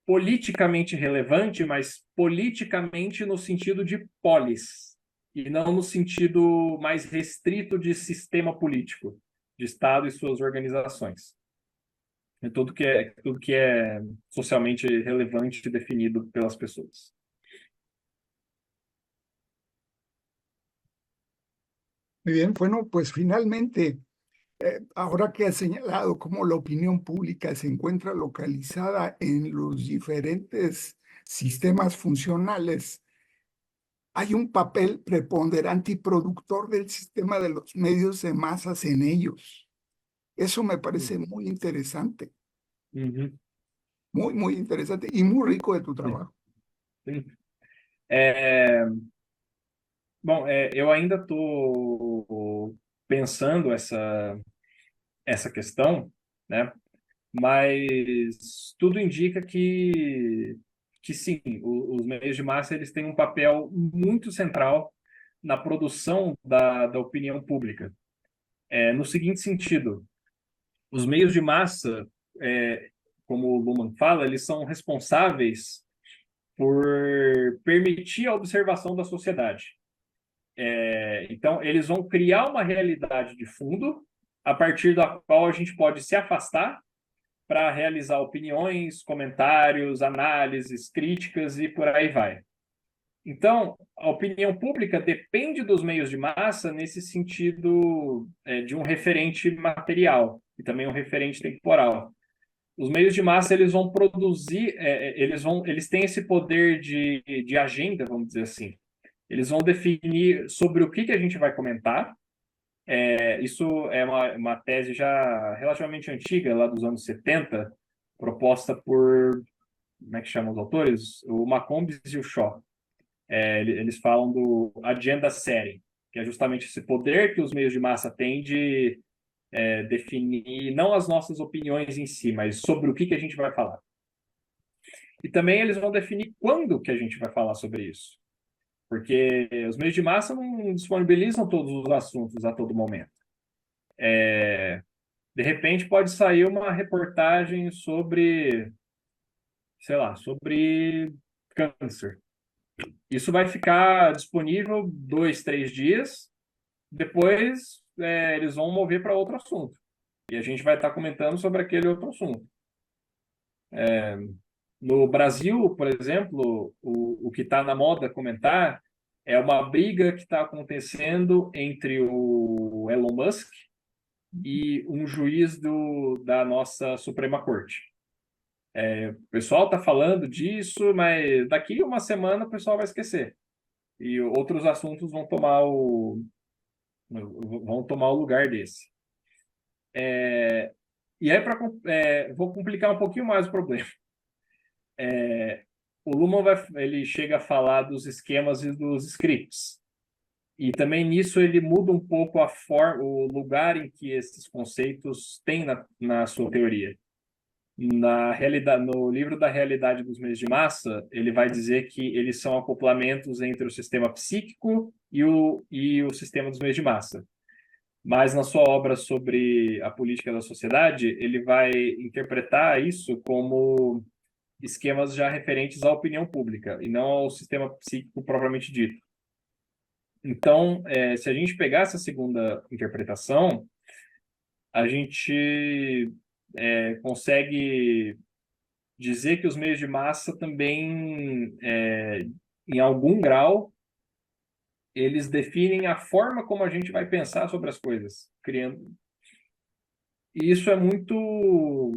politicamente relevante, mas politicamente no sentido de polis, e não no sentido mais restrito de sistema político, de Estado e suas organizações. É tudo que é socialmente relevante e definido pelas pessoas. Muy bien, bueno, pues finalmente, ahora que has señalado cómo la opinión pública se encuentra localizada en los diferentes sistemas funcionales, hay un papel preponderante y productor del sistema de los medios de masas en ellos. Eso me parece muy interesante, Uhum. muy, muy interesante y muy rico de tu trabajo. Sim. Bom, eu ainda estou pensando essa questão, né? Mas tudo indica que sim, os meios de massa eles têm um papel muito central na produção da opinião pública. No seguinte sentido, os meios de massa, como o Luhmann fala, eles são responsáveis por permitir a observação da sociedade. Então, eles vão criar uma realidade de fundo a partir da qual a gente pode se afastar para realizar opiniões, comentários, análises, críticas e por aí vai. Então, a opinião pública depende dos meios de massa nesse sentido de um referente material e também um referente temporal. Os meios de massa eles vão produzir, eles têm esse poder de agenda, vamos dizer assim. Eles vão definir sobre o que a gente vai comentar. Isso é uma tese já relativamente antiga, lá dos anos 70, proposta por, como é que chamam os autores? O McCombs e o Shaw. Eles falam do agenda setting, que é justamente esse poder que os meios de massa têm de definir não as nossas opiniões em si, mas sobre o que a gente vai falar. E também eles vão definir quando que a gente vai falar sobre isso. Porque os meios de massa não disponibilizam todos os assuntos a todo momento. De repente pode sair uma reportagem sobre, sei lá, sobre câncer. Isso vai ficar disponível 2, 3 dias. Depois eles vão mover para outro assunto. E a gente vai estar comentando sobre aquele outro assunto. No Brasil, por exemplo, o que está na moda comentar é uma briga que está acontecendo entre o Elon Musk e um juiz da nossa Suprema Corte. O pessoal está falando disso, mas daqui uma semana o pessoal vai esquecer. E outros assuntos vão tomar o lugar desse. E aí, vou complicar um pouquinho mais o problema. O Luhmann ele chega a falar dos esquemas e dos scripts. E também nisso ele muda um pouco o lugar em que esses conceitos têm na sua teoria. Na realidade, no livro da Realidade dos Meios de Massa, ele vai dizer que eles são acoplamentos entre o sistema psíquico e o sistema dos meios de massa. Mas na sua obra sobre a política da sociedade, ele vai interpretar isso como esquemas já referentes à opinião pública e não ao sistema psíquico propriamente dito. Então, se a gente pegar essa segunda interpretação, a gente consegue dizer que os meios de massa também, em algum grau, eles definem a forma como a gente vai pensar sobre as coisas, criando. E isso é muito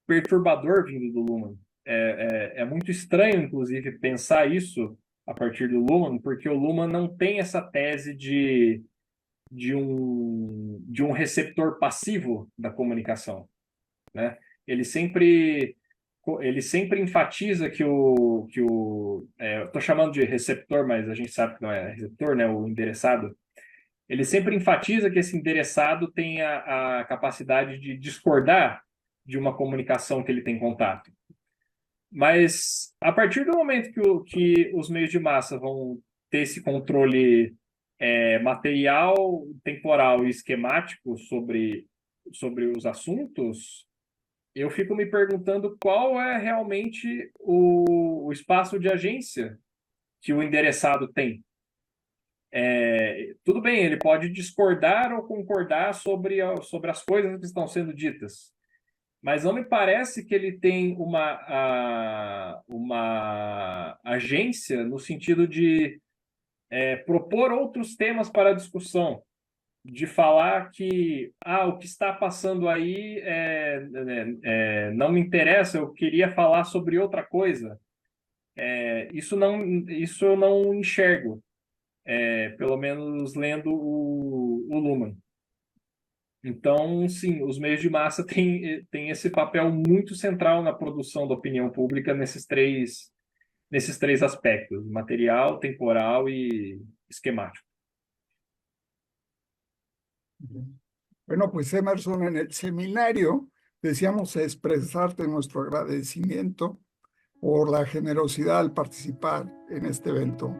perturbador vindo do Luhmann. É muito estranho, inclusive, pensar isso a partir do Luhmann, porque o Luhmann não tem essa tese de um receptor passivo da comunicação, né? Ele sempre enfatiza que estou chamando de receptor, mas a gente sabe que não é receptor, né? O endereçado. Ele sempre enfatiza que esse endereçado tem a capacidade de discordar de uma comunicação que ele tem contato. Mas a partir do momento que os meios de massa vão ter esse controle material, temporal e esquemático sobre os assuntos, eu fico me perguntando qual é realmente o espaço de agência que o endereçado tem. Tudo bem, ele pode discordar ou concordar sobre as coisas que estão sendo ditas, mas não me parece que ele tem uma agência no sentido de propor outros temas para discussão, de falar que o que está passando aí não me interessa, eu queria falar sobre outra coisa. Isso eu não enxergo, pelo menos lendo o Luhmann. Então, sim, os meios de massa têm esse papel muito central na produção da opinião pública nesses três aspectos: material, temporal e esquemático. Bueno, pues Emerson, en el seminario deseamos expresarte nuestro agradecimiento por la generosidad al participar en este evento.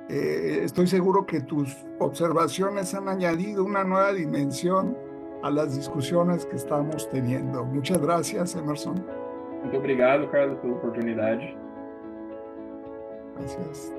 Estoy seguro que tus observaciones han añadido una nueva dimensión a las discusiones que estamos teniendo. Muchas gracias, Emerson. Muito obrigado, Carlos, pela oportunidade. Gracias.